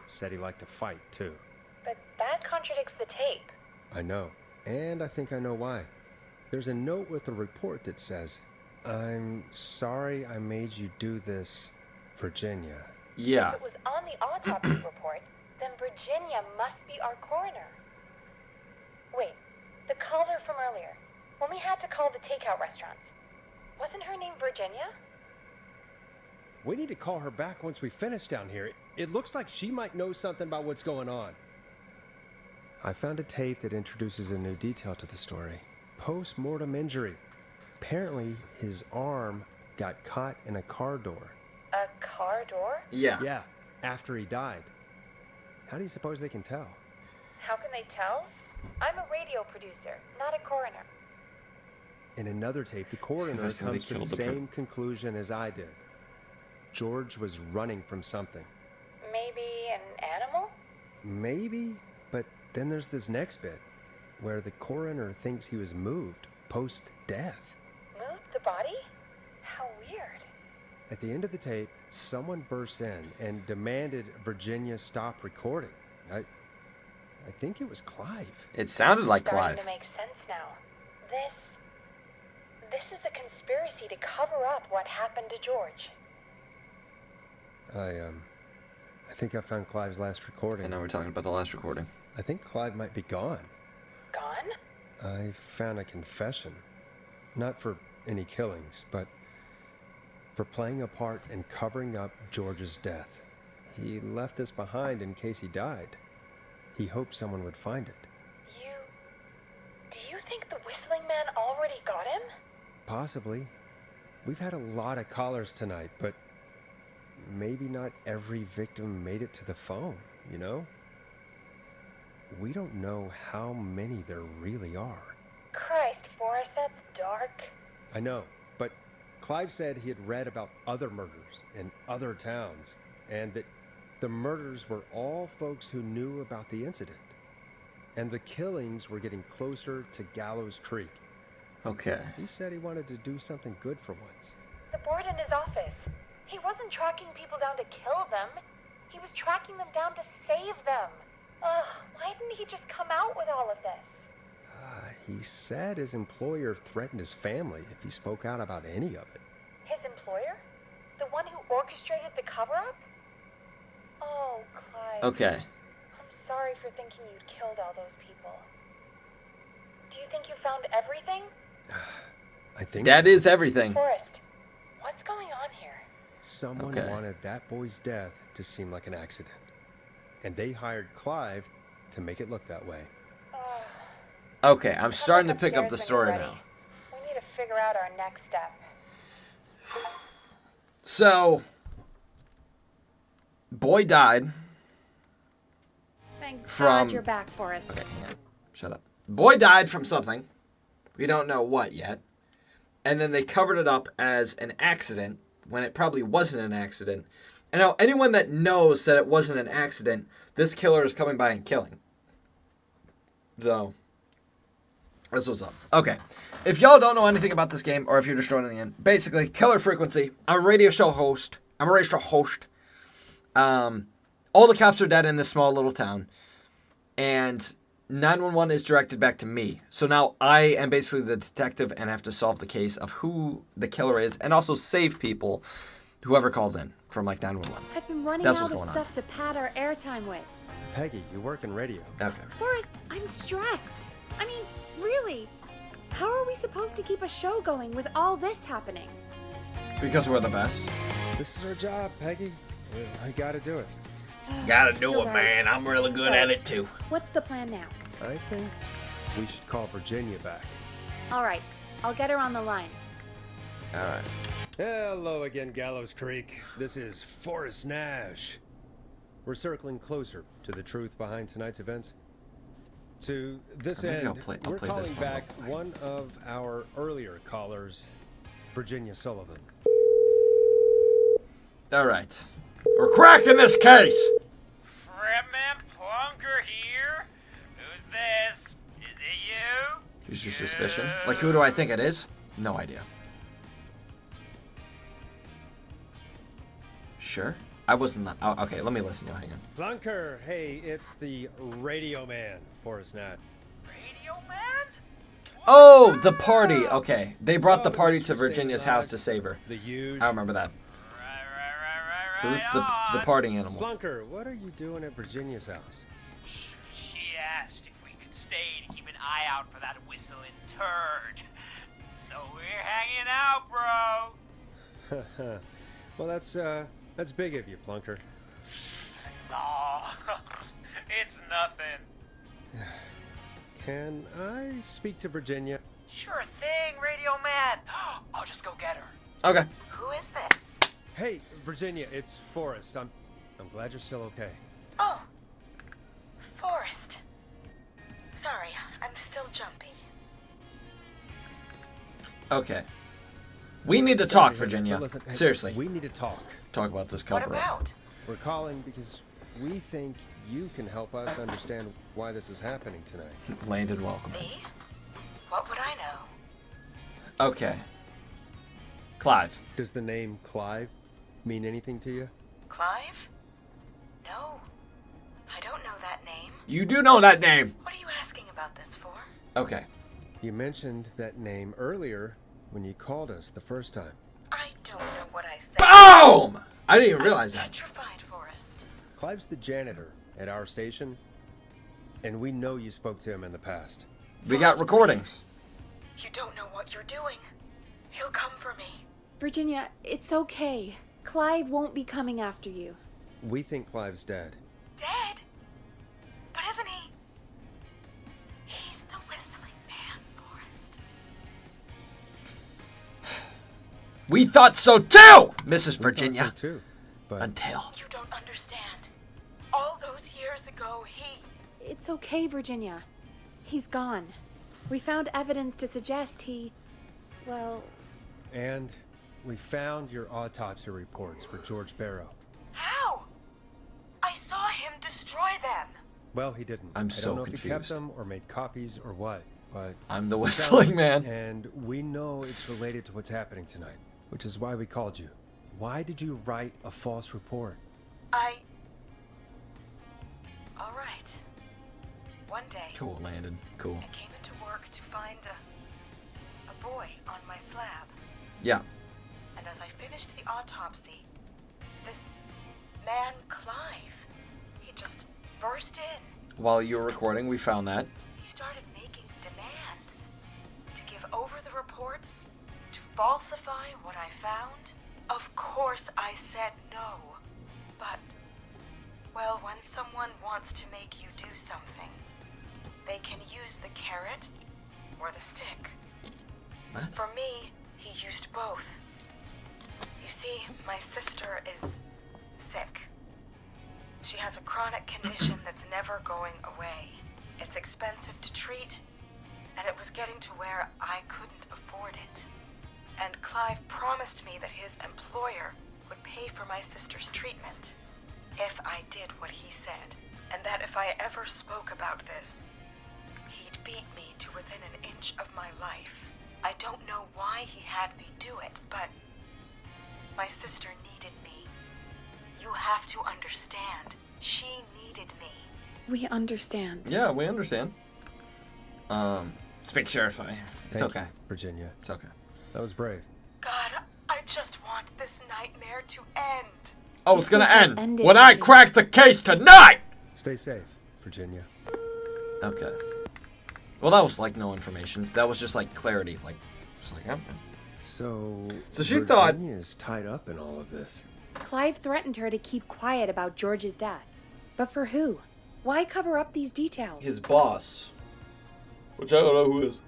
S2: Said he liked to fight, too.
S7: But that contradicts the tape.
S2: I know. And I think I know why. There's a note with the report that says, "I'm sorry I made you do this, Virginia."
S1: Yeah.
S7: If it was on the autopsy report, then Virginia must be our coroner. Wait, the caller from earlier, when we had to call the takeout restaurants, wasn't her name Virginia?
S2: We need to call her back once we finish down here. It looks like she might know something about what's going on. I found a tape that introduces a new detail to the story. Post-mortem injury. Apparently, his arm got caught in a car door.
S7: A car door?
S1: Yeah.
S2: Yeah, after he died. How do you suppose they can tell?
S7: How can they tell? I'm a radio producer, not a coroner.
S2: In another tape, the coroner
S1: That's when they
S2: comes to the
S1: killed the
S2: same conclusion as I did. George was running from something.
S7: Maybe an animal?
S2: Maybe, but then there's this next bit, where the coroner thinks he was moved post-death.
S7: Moved the body? How weird.
S2: At the end of the tape, someone burst in and demanded Virginia stop recording. I think it was Clive.
S1: It sounded like
S7: Starting
S1: Clive.
S7: to make sense now. This is a conspiracy to cover up what happened to George.
S2: I think I found Clive's last recording.
S1: I know we're talking about the last recording.
S2: I think Clive might be gone.
S7: Gone?
S2: I found a confession. Not for any killings, but for playing a part in covering up George's death. He left this behind in case he died. He hoped someone would find it.
S7: Do you think the Whistling Man already got him?
S2: Possibly. We've had a lot of callers tonight, but maybe not every victim made it to the phone, you know? We don't know how many there really are.
S7: Christ, Forrest, that's dark.
S2: I know, but Clive said he had read about other murders in other towns, and that the murders were all folks who knew about the incident. And the killings were getting closer to Gallows Creek.
S1: Okay.
S2: He said he wanted to do something good for once.
S7: The board in his office. He wasn't tracking people down to kill them. He was tracking them down to save them. Ugh, why didn't he just come out with all of this?
S2: He said his employer threatened his family if he spoke out about any of it.
S7: His employer? The one who orchestrated the cover-up? Oh, Clive.
S1: Okay.
S7: I'm sorry for thinking you'd killed all those people. Do you think you found everything?
S2: I think
S1: That
S2: so.
S1: is everything.
S7: Forrest, what's going on here?
S2: Someone
S1: Okay.
S2: wanted that boy's death to seem like an accident. And they hired Clive to make it look that way.
S1: Okay, I'm starting to
S7: Come
S1: pick up the
S7: upstairs
S1: story
S7: when you're
S1: now.
S7: ready. We need to figure out our next step.
S1: So, boy died.
S3: Thank
S1: From-
S3: God you're back, Forrest.
S1: Okay, hang on. Shut up. Boy died from something. We don't know what yet. And then they covered it up as an accident when it probably wasn't an accident. And now anyone that knows that it wasn't an accident, this killer is coming by and killing. So, that's what's up. Okay. If y'all don't know anything about this game, or if you're just joining in, basically, Killer Frequency. I'm a radio show host. All the cops are dead in this small little town. And 911 is directed back to me. So now I am basically the detective and have to solve the case of who the killer is and also save people, whoever calls in from like 911.
S3: I've been running
S1: That's
S3: out
S1: what's
S3: of
S1: going on.
S3: stuff to pad our airtime with.
S2: Peggy, you work in radio.
S1: Okay.
S3: Forrest, I'm stressed. I mean, really. How are we supposed to keep a show going with all this happening?
S1: Because we're the best.
S2: This is our job, Peggy. I gotta do it.
S1: Gotta do
S3: You're
S1: it,
S3: right.
S1: man. I'm really good
S3: So-
S1: at it too.
S3: What's the plan now?
S2: I think we should call Virginia back.
S3: All right, I'll get her on the line.
S1: All right.
S2: Hello again, Gallows Creek. This is Forrest Nash. We're circling closer to the truth behind tonight's events. To this
S1: Or maybe
S2: end,
S1: I'll play
S2: we're
S1: this
S2: calling
S1: one
S2: back
S1: real quick.
S2: one of our earlier callers, Virginia Sullivan.
S1: All right. We're cracking this case.
S10: Fredman Plunker here. Who's this? Is it you?
S1: Who's your suspicion? Like, who do I think it is? No idea. Sure. I wasn't. Oh, okay, let me listen. Hang on.
S2: Plunker, hey, it's the radio man, Forrest Nash.
S10: Radio man?
S1: Oh, the party. Okay. They brought the
S2: So,
S1: party
S2: let's
S1: to
S2: just say
S1: Virginia's
S2: the
S1: house
S2: dogs,
S1: to save her.
S2: The huge.
S1: I remember that.
S10: Right.
S1: So this is the party animal.
S2: Plunker, what are you doing at Virginia's house?
S10: She asked if we could stay to keep an eye out for that whistling turd. So we're hanging out, bro.
S2: Well, that's big of you, Plunker.
S10: No, it's nothing.
S2: Can I speak to Virginia?
S10: Sure thing, radio man. I'll just go get her.
S1: Okay.
S9: Who is this?
S2: Hey, Virginia, it's Forrest. I'm glad you're still okay.
S9: Oh, Forrest. Sorry, I'm still jumpy.
S1: Okay. We need to
S2: Sorry,
S1: talk,
S2: honey,
S1: Virginia.
S2: but listen, hey,
S1: Seriously.
S2: we need to talk.
S1: Talk about this
S9: What
S1: cover up.
S9: about?
S2: We're calling because we think you can help us understand why this is happening tonight.
S1: Landed welcome.
S9: Me? What would I know?
S1: Okay. Clive.
S2: Does the name Clive mean anything to you?
S9: Clive? No. I don't know that name.
S1: You do know that name.
S9: What are you asking about this for?
S1: Okay.
S2: You mentioned that name earlier when you called us the first time.
S9: I don't know what I said.
S1: Boom! I didn't even
S9: I
S1: realize
S9: was
S1: that.
S9: petrified, Forrest.
S2: Clive's the janitor at our station, and we know you spoke to him in the past.
S1: We got recordings.
S9: You don't know what you're doing. He'll come for me.
S3: Virginia, it's okay. Clive won't be coming after you.
S2: We think Clive's dead.
S9: Dead? But isn't he? He's the whistling man, Forrest.
S1: We thought so too, Mrs.
S2: We thought
S1: Virginia.
S2: so too, but
S1: Until.
S9: You don't understand. All those years ago, he...
S3: It's okay, Virginia. He's gone. We found evidence to suggest he... Well,
S2: and we found your autopsy reports for George Barrow.
S9: How? I saw him destroy them.
S2: Well, he didn't.
S1: I'm
S2: I
S1: so
S2: don't know if he kept
S1: confused.
S2: them or made copies or what, but
S1: I'm the
S2: we found
S1: whistling
S2: them,
S1: man.
S2: and we know it's related to what's happening tonight, which is why we called you. Why did you write a false report?
S9: All right. One day,
S1: Cool, Landon. Cool.
S9: I came into work work to find a boy on my slab.
S1: Yeah.
S9: And as I finished the autopsy, this man, Clive, he just burst in.
S1: While you were recording, we found that.
S9: He started making demands to give over the reports, to falsify what I found. Of course I said no. But, well, when someone wants to make you do something, they can use the carrot or the stick.
S1: What?
S9: For me, he used both. You see, my sister is sick. She has a chronic condition that's never going away. It's expensive to treat, and it was getting to where I couldn't afford it. And Clive promised me that his employer would pay for my sister's treatment if I did what he said, and that if I ever spoke about this, he'd beat me to within an inch of my life. I don't know why he had me do it, but my sister needed me. You have to understand. She needed me.
S3: We understand.
S1: Yeah, we understand. Speak Sheriff. It's
S2: Thank
S1: okay.
S2: you, Virginia.
S1: It's okay.
S2: That was brave.
S9: God, I just want this nightmare to end.
S1: Oh, it's gonna end
S3: ended
S1: when I
S3: me.
S1: crack the case tonight!
S2: Stay safe, Virginia.
S1: Okay. Well, that was like no information. That was just like clarity. Like, just like, okay.
S2: So
S1: she thought-
S2: Virginia is tied up in all of this.
S3: Clive threatened her to keep quiet about George's death. But for who? Why cover up these details?
S6: His boss. Which I don't know who is.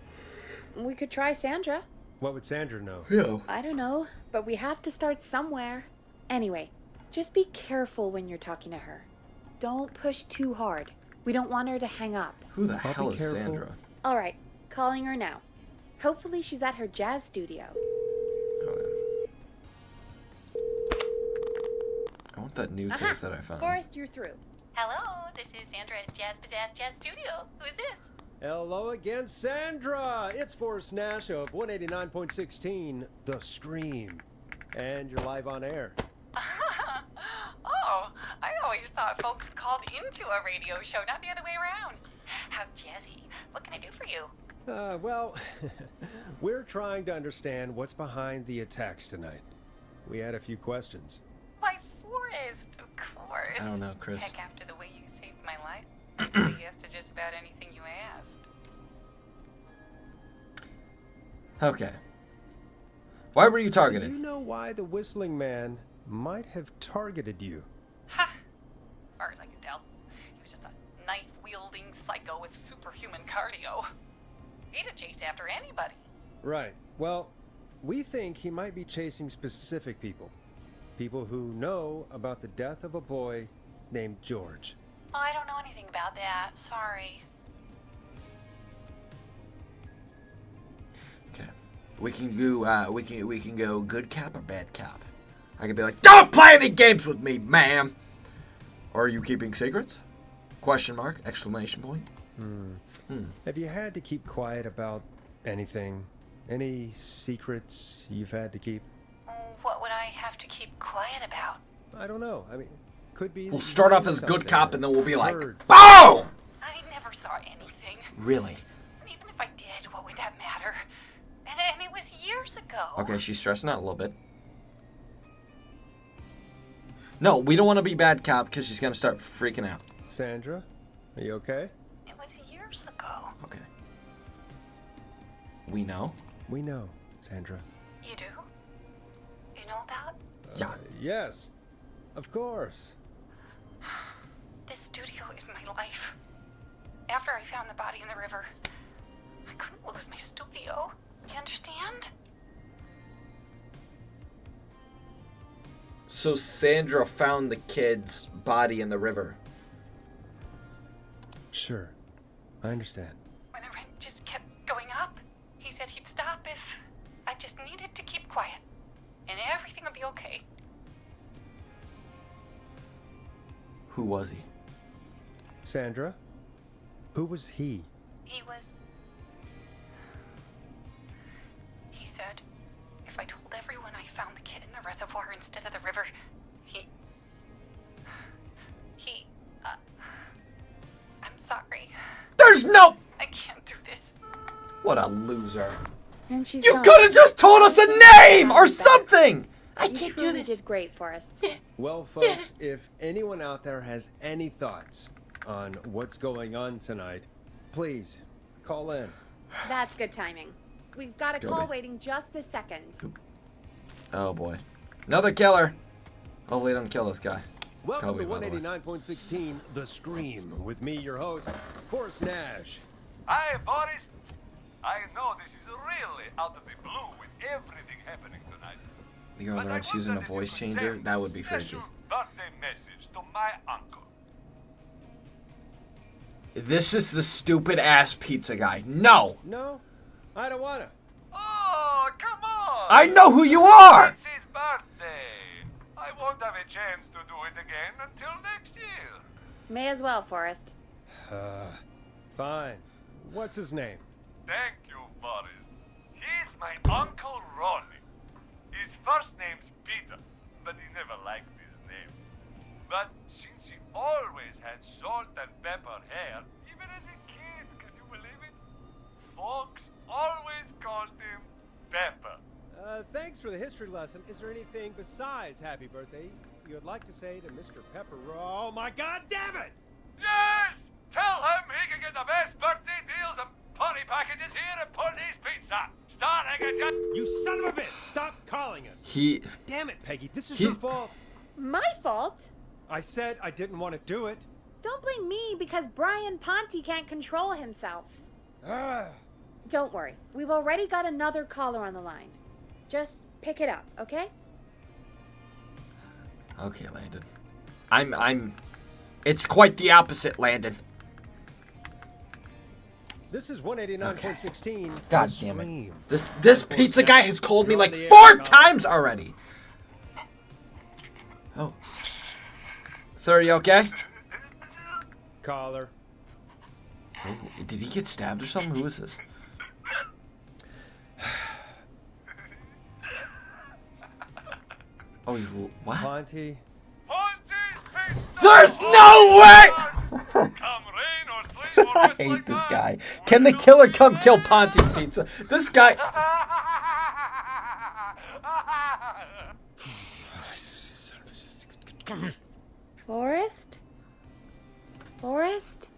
S3: We could try Sandra.
S2: What would Sandra know?
S6: Yeah.
S3: I don't know, but we have to start somewhere. Anyway, just be careful when you're talking to her. Don't push too hard. We don't want her to hang up.
S1: Who the
S2: I'll
S1: hell
S2: be
S1: is
S2: careful.
S1: Sandra?
S3: All right, calling her now. Hopefully she's at her jazz studio.
S1: Okay. I want that new tape that I found.
S3: Forrest, you're through.
S11: Hello, this is Sandra at Jazz Pizzazz Jazz Studio. Who's this?
S2: Hello again, Sandra! It's Forrest Nash of 189.16, The Stream. And you're live on air.
S11: Oh, I always thought folks called into a radio show, not the other way around. How jazzy. What can I do for you?
S2: Well, we're trying to understand what's behind the attacks tonight. We had a few questions.
S11: Why, Forrest, of course.
S1: I don't know, Chris.
S11: Heck, after the way you saved my life, I'd say yes to just about anything you asked.
S1: Okay. Why were you
S2: Do
S1: targeted?
S2: you know why the Whistling Man might have targeted you?
S11: Ha! As far as I can tell, he was just a knife-wielding psycho with superhuman cardio. He'd have chased after anybody.
S2: Right. Well, we think he might be chasing specific people. People who know about the death of a boy named George.
S11: Oh, I don't know anything about that. Sorry.
S1: Okay. We can go. We can go good cop or bad cop. I could be like, don't play any games with me, ma'am. Are you keeping secrets? Question mark! Exclamation point.
S2: Have you had to keep quiet about anything? Any secrets you've had to keep?
S11: What would I have to keep quiet about?
S2: I don't know. I mean, could be.
S1: We'll
S2: that you
S1: start off
S2: seen
S1: as good
S2: something
S1: cop,
S2: or
S1: and then we'll be like,
S2: heard
S1: boom!
S11: I never saw anything.
S1: Really?
S11: And even if I did, what would that matter? And it was years ago.
S1: Okay, she's stressing out a little bit. No, we don't want to be bad cop because she's gonna start freaking out.
S2: Sandra, are you okay?
S11: It was years ago.
S1: Okay. We know.
S2: We know, Sandra.
S11: You do? You know about?
S1: Yeah.
S2: Yes, of course.
S11: This studio is my life. After I found the body in the river, I couldn't lose my studio. You understand?
S1: So Sandra found the kid's body in the river.
S2: Sure, I understand.
S11: When the rent just kept going up, he said he'd stop if I just needed to keep quiet. And everything would be okay.
S1: Who was he?
S2: Sandra, who was he?
S11: He said if I told everyone I found the kid in the reservoir instead of the river, I'm sorry.
S1: There's no...
S11: I can't do this.
S1: What a loser.
S3: And she's
S1: You
S3: gone.
S1: could have just told us a name or something! I
S3: You
S1: can't do
S3: truly
S1: this.
S3: did great, Forrest.
S2: Well, folks, if anyone out there has any thoughts on what's going on tonight, please call in.
S3: That's good timing. We've got a
S1: Go
S3: call
S1: babe.
S3: waiting just a second.
S1: Oh boy. Another killer. Hopefully don't kill this guy.
S2: Welcome
S1: Kobe,
S2: to
S1: by the way.
S2: 189.16, The Scream, with me, your host, Forrest Nash.
S12: Hi, Boris. I know this is really out of the blue with everything happening tonight.
S1: The girl
S12: But I
S1: that's using a
S12: wondered if you
S1: voice
S12: could
S1: changer?
S12: send
S1: That would be freaky.
S12: special birthday message to my uncle.
S1: This is the stupid ass pizza guy. No!
S2: No, I don't wanna.
S12: Oh, come on!
S1: I know who you are!
S12: It's his birthday. I won't have a chance to do it again until next year.
S3: May as well, Forrest.
S2: Fine. What's his name?
S12: Thank you, Boris. He's my Uncle Ronnie. His first name's Peter, but he never liked his name. But since he always had salt and pepper hair, even as a kid, can you believe it? Folks always called him Pepper.
S2: Thanks for the history lesson. Is there anything besides happy birthday you would like to say to Mr. Pepper? Oh my God, damn it!
S12: Yes! Tell him he can get the best birthday deals and party packages here at Pony's Pizza. Starting at just...
S2: You son of a bitch! Stop calling us!
S1: He...
S2: Damn it, Peggy, this is your fault.
S3: My fault?
S2: I said I didn't want to do it.
S3: Don't blame me because Brian Ponte can't control himself.
S2: Ah.
S3: Don't worry. We've already got another caller on the line. Just pick it up, okay?
S1: Okay, Landon. I'm... It's quite the opposite, Landon.
S2: This is 189.16.
S1: God
S2: The
S1: damn it.
S2: Scream.
S1: This pizza guy has called me
S2: You're on
S1: like
S2: the air,
S1: 4
S2: Tom.
S1: times already. Oh. Sir, are you okay?
S2: Caller.
S1: Oh, did he get stabbed or something? Who is this? Oh, he's... What?
S2: Ponte.
S12: Ponte's Pizza!
S1: There's no way!
S12: Come rain or sleet or
S1: I hate this guy. Can the killer come kill Ponte's Pizza? This guy...
S3: Forrest? Forrest?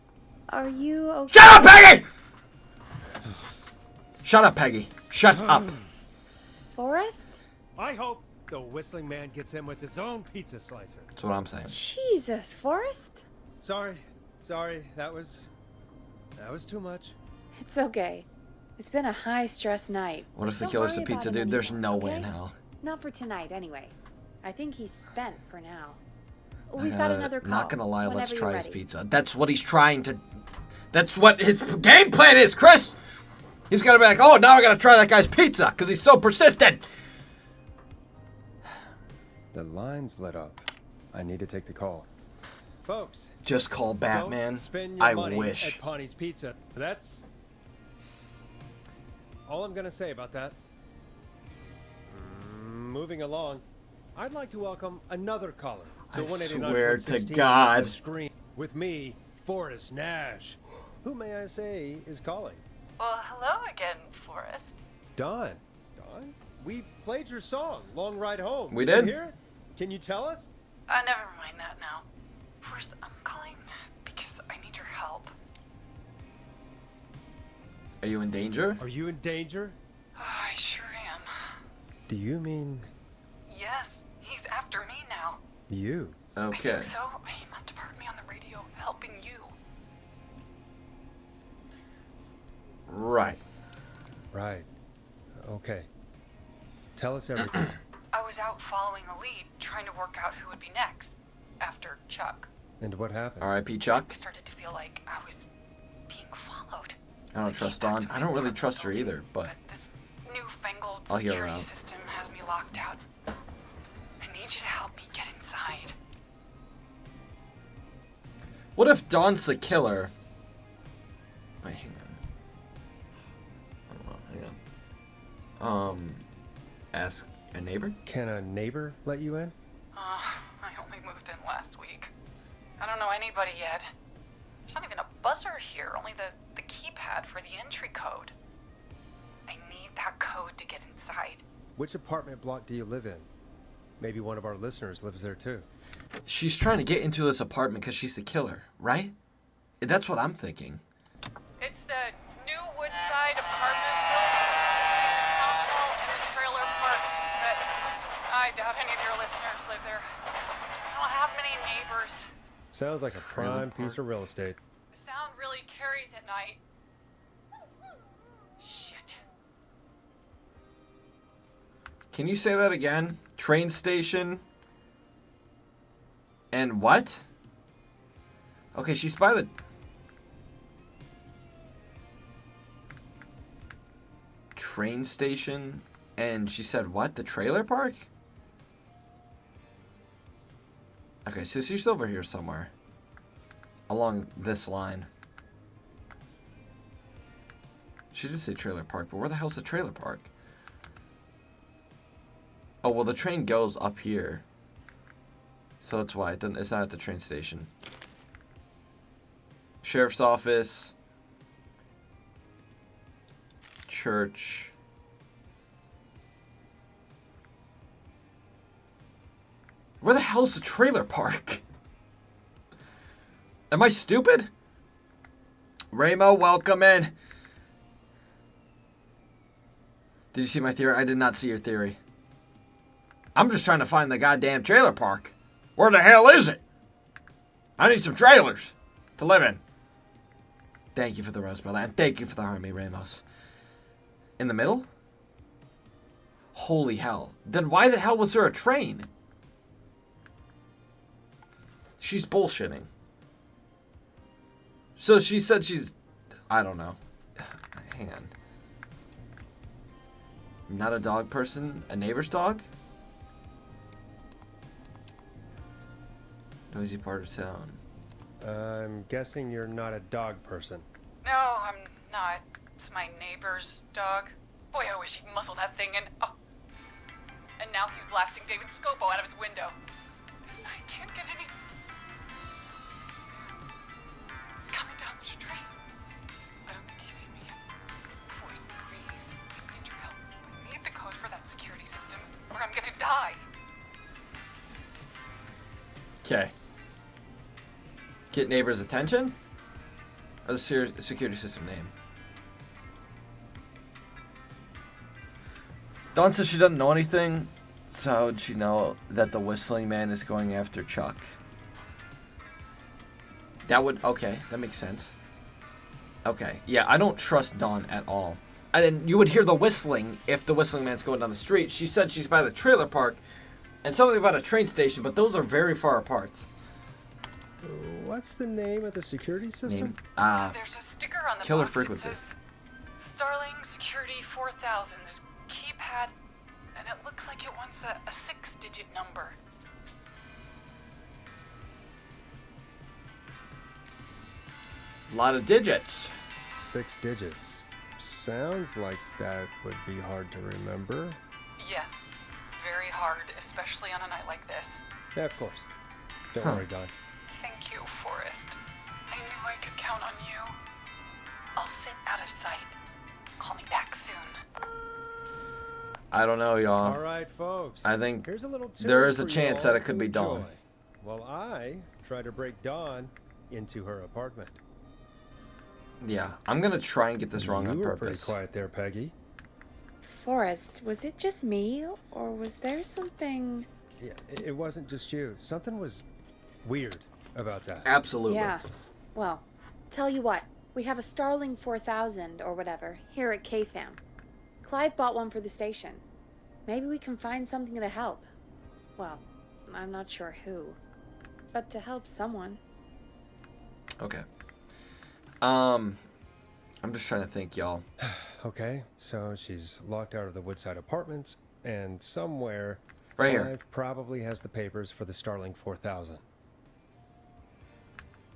S3: Are you okay?
S1: Shut up, Peggy! Shut up, Peggy. Shut up.
S3: Forrest?
S2: I hope the whistling man gets in with his own pizza slicer.
S1: That's what I'm saying.
S3: Jesus, Forrest?
S2: Sorry, that was too much.
S3: It's okay. It's been a high-stress night.
S1: What if the
S3: Don't
S1: killer's
S3: worry
S1: the pizza
S3: about him
S1: dude? There's
S3: anymore,
S1: no way
S3: okay?
S1: in hell.
S3: Not for tonight, anyway. I think he's spent for now. We've got another call.
S1: Not gonna lie, let's
S3: whenever
S1: try
S3: you're
S1: his
S3: ready.
S1: pizza. That's what he's trying to... That's what his game plan is, Chris! He's gonna be like, oh, now I gotta try that guy's pizza, because he's so persistent!
S2: The line's lit up. I need to take the call. Folks,
S1: Just call Batman.
S2: don't spend your
S1: I
S2: money
S1: wish.
S2: at Ponte's Pizza. That's all I'm gonna say about that. Moving along, I'd like to welcome another caller to
S1: I
S2: 189.16
S1: swear to God.
S2: The Scream with me, Forrest Nash. Who may I say is calling?
S4: Well, hello again, Forrest.
S2: Don. Don? We played your song, Long Ride Home.
S1: We
S2: Did you
S1: did?
S2: hear it? Can you tell us?
S4: Never mind that now. Forrest, I'm calling because I need your help.
S1: Are you in danger?
S2: Are you in danger?
S4: I sure am.
S2: Do you mean
S4: Yes, he's after me now.
S2: you?
S4: I
S1: Okay.
S4: think so. He must have heard me on the radio helping you.
S1: Right.
S2: Right. Okay. Tell us everything.
S4: I was out following a lead, trying to work out who would be next after Chuck.
S2: And what happened?
S1: R.I.P. Chuck.
S4: I started to feel like I was being followed.
S1: I don't trust Dawn. I don't really trust her either, but...
S4: This newfangled
S1: I'll hear her
S4: security
S1: out.
S4: system has me locked out. I need you to help me get inside.
S1: What if Dawn's the killer? Wait, hang on. Hang on. Ask a neighbor?
S2: Can a neighbor let you in?
S4: I only moved in last week. I don't know anybody yet. There's not even a buzzer here, only the keypad for the entry code. that code to get inside.
S2: Which apartment block do you live in? Maybe one of our listeners lives there too.
S1: She's trying to get into this apartment because she's the killer, right? That's what I'm thinking.
S4: It's the new Woodside apartment building between the town hall and the trailer park. But I doubt any of your listeners live there. I don't have many neighbors.
S2: Sounds like a prime piece of real estate.
S4: The sound really carries at night. Shit.
S1: Can you say that again? Train station. And what? Okay, she's by the... train station. And she said what? The trailer park? Okay, so she's over here somewhere. Along this line. She did say trailer park, but where the hell's the trailer park? Oh, well, the train goes up here. So that's why it's not at the train station. Sheriff's office. Church. Where the hell's the trailer park? Am I stupid? Ramo, welcome in. Did you see my theory? I did not see your theory. I'm just trying to find the goddamn trailer park. Where the hell is it? I need some trailers to live in. Thank you for the rose, brother. And thank you for the army, Ramos. In the middle? Holy hell. Then why the hell was there a train? She's bullshitting. So she said she's... I don't know. Hang on. Not a dog person? A neighbor's dog? Noisy part of town.
S2: I'm guessing you're not a dog person.
S4: No, I'm not. It's my neighbor's dog. Boy, I wish he'd muzzle that thing and... Oh. And now he's blasting David Scopo out of his window. This night can't get any... He's coming down the street. I don't think he's seen me yet. Voice, please. I need your help. I need the code for that security system, or I'm gonna die.
S1: Okay. Get neighbor's attention? Or the security system name? Dawn says she doesn't know anything, so how would she know that the whistling man is going after Chuck? That would... Okay, that makes sense. Okay, yeah, I don't trust Dawn at all. And then you would hear the whistling if the whistling man's going down the street. She said she's by the trailer park and something about a train station, but those are very far apart.
S2: What's the name of the security system?
S4: There's a sticker on the
S1: Killer
S4: box.
S1: frequency.
S4: It says Starling Security 4000. There's a keypad, and it looks like it wants a 6-digit number.
S1: A lot of digits.
S2: 6 digits. Sounds like that would be hard to remember.
S4: Yes, very hard, especially on a night like this.
S2: Yeah, of course. Don't worry, Don.
S4: Thank you, Forrest. I knew I could count on you. I'll sit out of sight. Call me back soon.
S1: I don't know, y'all.
S2: All right, folks.
S1: I think
S2: here's a little
S1: there is a
S2: for
S1: chance
S2: y'all
S1: that it could
S2: to
S1: be Dawn.
S2: enjoy while I try to break Dawn into her apartment.
S1: Yeah, I'm gonna try and get this wrong on
S2: You were pretty
S1: purpose.
S2: quiet there, Peggy.
S3: Forrest, was it just me, or was there something...
S2: Yeah, it wasn't just you. Something was weird about that.
S1: Absolutely.
S3: Yeah. Well, tell you what. We have a Starling 4000, or whatever, here at KFAM. Clive bought one for the station. Maybe we can find something to help. Well, I'm not sure who. But to help someone.
S1: Okay. I'm just trying to think, y'all.
S2: Okay, so she's locked out of the Woodside Apartments, and somewhere
S1: Right here.
S2: Clive probably has the papers for the Starling 4000.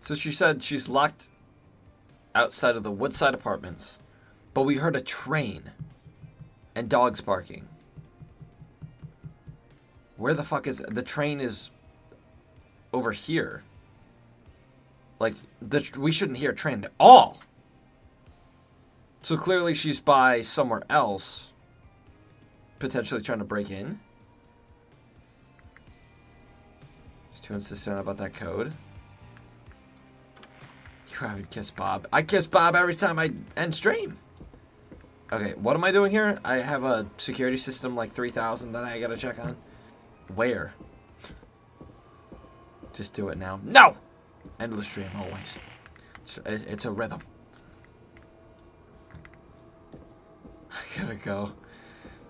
S1: So she said she's locked outside of the Woodside Apartments, but we heard a train and dogs barking. Where the fuck is the train? Is over here. Like we shouldn't hear a train at all. So clearly she's by somewhere else. potentially trying to break in. Just too insistent about that code. You haven't kissed Bob. I kiss Bob every time I end stream. Okay, what am I doing here? I have a security system like 3000 that I gotta check on. Where? Just do it now. No! End of the stream, always. It's a rhythm. I gotta go.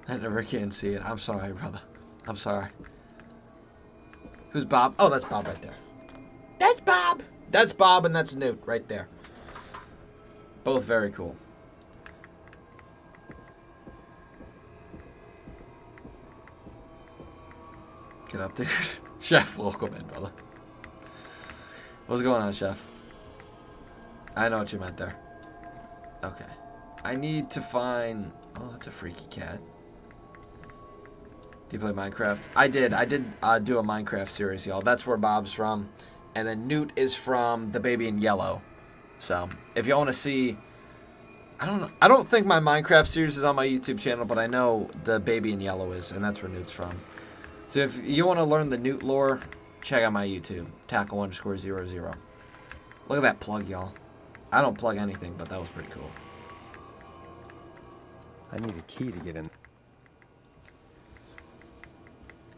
S1: I never can see it. I'm sorry, brother. I'm sorry. Who's Bob? Oh, that's Bob right there. That's Bob! That's Bob and that's Newt right there. Both very cool. Get up, dude. Chef, welcome in, brother. What's going on, Chef? I know what you meant there. Okay. I need to find... Oh, that's a freaky cat. Do you play Minecraft? I did do a Minecraft series, y'all. That's where Bob's from. And then Newt is from The Baby in Yellow. So, if y'all want to see... I don't know. I don't think my Minecraft series is on my YouTube channel, but I know The Baby in Yellow is, and that's where Newt's from. So if you want to learn the Newt lore, check out my YouTube. Tacko_00. Look at that plug, y'all. I don't plug anything, but that was pretty cool.
S2: I need a key to get in.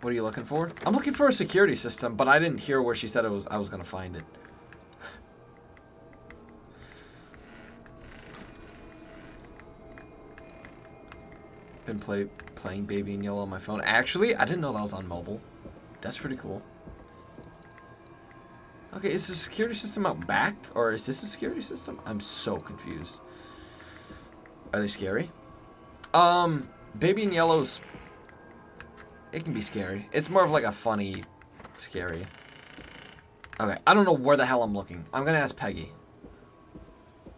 S1: What are you looking for? I'm looking for a security system, but I didn't hear where she said I was going to find it. Been playing Baby in Yellow on my phone. Actually, I didn't know that was on mobile. That's pretty cool. Okay, is the security system out back? Or is this a security system? I'm so confused. Are they scary? Baby in Yellow's... It can be scary. It's more of like a funny, scary. Okay, I don't know where the hell I'm looking. I'm gonna ask Peggy.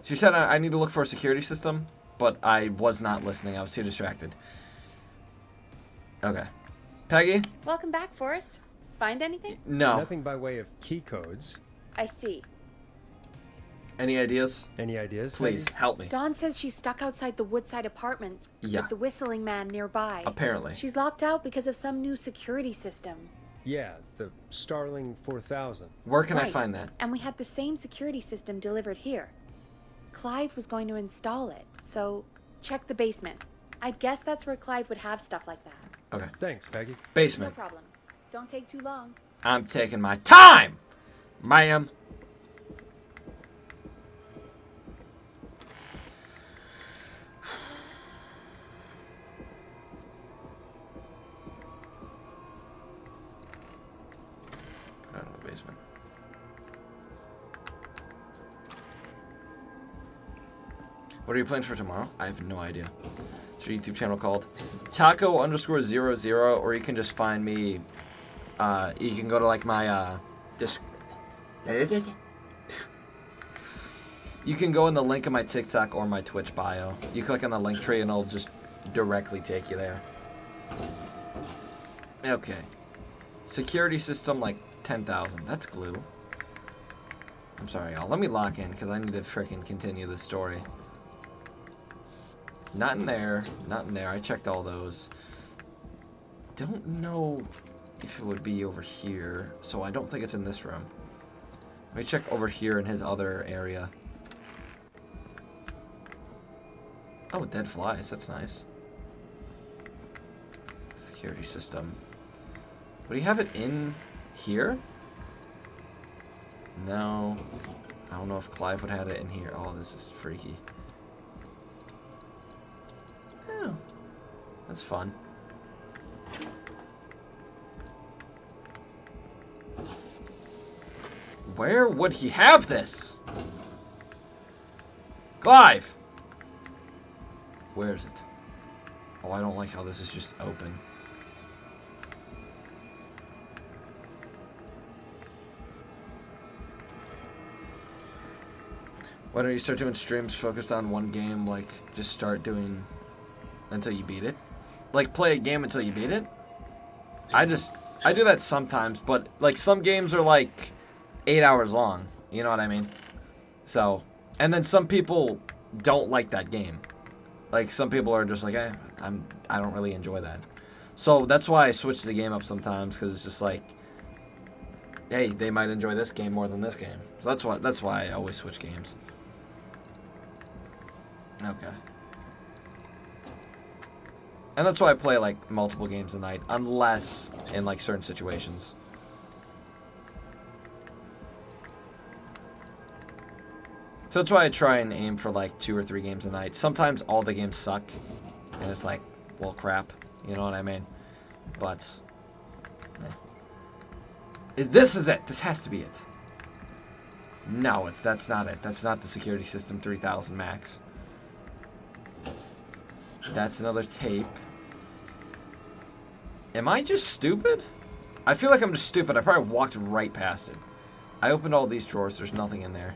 S1: She said I need to look for a security system, but I was not listening. I was too distracted. Okay. Peggy?
S3: Welcome back, Forrest. Find anything?
S1: No.
S2: Nothing by way of key codes.
S3: I see.
S1: Any ideas?
S2: Any ideas?
S1: Please,
S2: Peggy?
S1: help me.
S3: Dawn says she's stuck outside the Woodside Apartments with the whistling man nearby.
S1: Apparently.
S3: She's locked out because of some new security system.
S2: Yeah, the Starling 4000.
S1: Where can I find that?
S3: And we had the same security system delivered here. Clive was going to install it, so check the basement. I guess that's where Clive would have stuff like that.
S1: Okay.
S2: Thanks, Peggy.
S1: Basement.
S3: No problem. Don't take too long.
S1: I'm taking my time, ma'am. I don't know the basement. What are your plans for tomorrow? I have no idea. It's your YouTube channel called Tacko_00, or you can just find me. You can go to like my You can go in the link in my TikTok or my Twitch bio. You click on the link tree and it'll just directly take you there. Okay. Security system like 10,000. That's glue. I'm sorry, y'all. Let me lock in because I need to freaking continue this story. Not in there. Not in there. I checked all those. Don't know if it would be over here. So I don't think it's in this room. Let me check over here in his other area. Oh, dead flies. That's nice. Security system. Would he have it in here? No. I don't know if Clive would have it in here. Oh, this is freaky. Oh. That's fun. Where would he have this? Clive! Where is it? Oh, I don't like how this is just open. Why don't you start doing streams focused on one game? Like, just start doing until you beat it. Like, play a game until you beat it. I do that sometimes, but like some games are like 8 hours long. You know what I mean? So, and then some people don't like that game. Like, some people are just like, I don't really enjoy that. So that's why I switch the game up sometimes, because it's just like, hey, they might enjoy this game more than this game. So that's why I always switch games. Okay. And that's why I play, like, multiple games a night, unless in, like, certain situations. So that's why I try and aim for, like, 2 or 3 games a night. Sometimes all the games suck, and it's like, well, crap. You know what I mean? But, This is it. This has to be it. No, that's not it. That's not the security system 3000 max. That's another tape. Am I just stupid? I feel like I'm just stupid. I probably walked right past it. I opened all these drawers. There's nothing in there.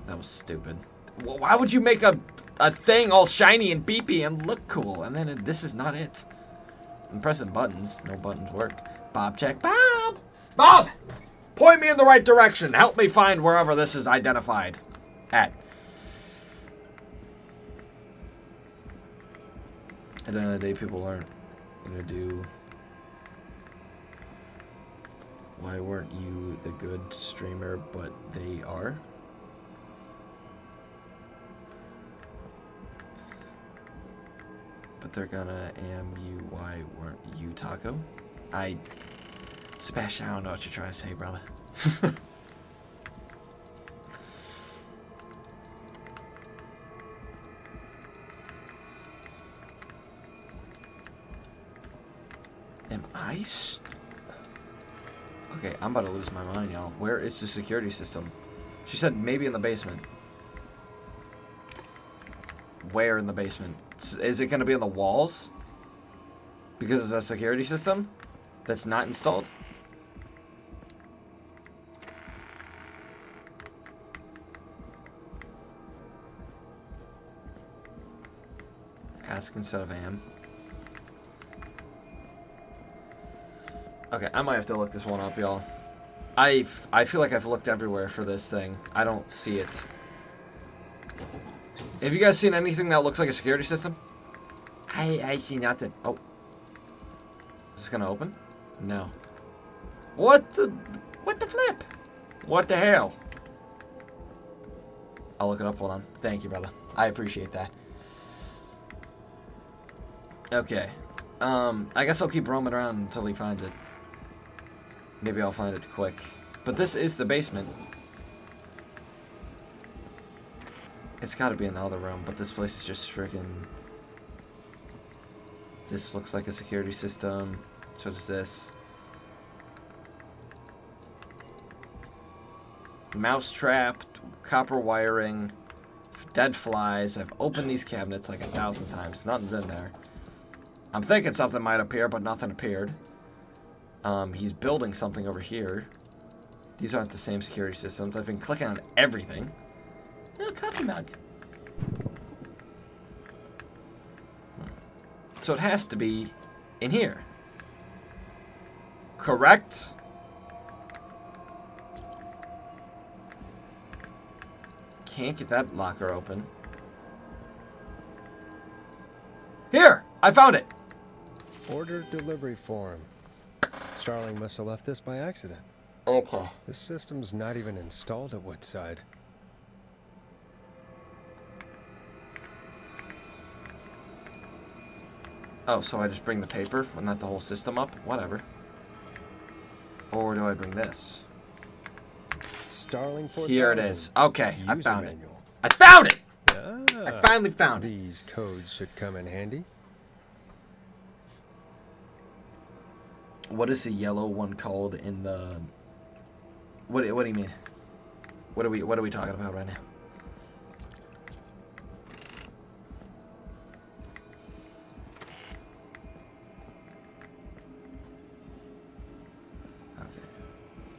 S1: That was stupid. Well, why would you make a thing all shiny and beepy and look cool? And then this is not it. I'm pressing buttons. No buttons worked. Bob, check. Bob! Bob! Point me in the right direction. Help me find wherever this is identified at. At the end of the day, people aren't gonna do. Why weren't you the good streamer, but they are? But they're gonna you. Why weren't you Tacko? Sebastian, I don't know what you're trying to say, brother. Am I Okay, I'm about to lose my mind, y'all. Where is the security system? She said maybe in the basement. Where in the basement? Is it going to be on the walls? Because it's a security system that's not installed? Ask instead of am. Okay, I might have to look this one up, y'all. I feel like I've looked everywhere for this thing. I don't see it. Have you guys seen anything that looks like a security system? I see nothing. Oh. Is this gonna open? No. What the flip? What the hell? I'll look it up. Hold on. Thank you, brother. I appreciate that. Okay. I guess I'll keep roaming around until he finds it. Maybe I'll find it quick. But this is the basement. It's gotta be in the other room, but this place is just freaking... This looks like a security system. So does this. Mouse trap, copper wiring, dead flies. I've opened these cabinets like 1,000 times. Nothing's in there. I'm thinking something might appear, but nothing appeared. He's building something over here. These aren't the same security systems. I've been clicking on everything. Oh, coffee mug. So it has to be in here. Correct? Can't get that locker open. Here! I found it!
S2: Order delivery form. Starling must have left this by accident.
S1: Okay.
S2: This system's not even installed at Woodside.
S1: Oh, so I just bring the paper, but not the whole system up? Whatever. Or do I bring this?
S2: Starling 4000.
S1: Here it is. Okay, I found it.
S2: Manual.
S1: I found it!
S2: Ah,
S1: I finally found it.
S2: These codes should come in handy.
S1: What is the yellow one called in the... What do you mean? What are we talking about right now? Okay.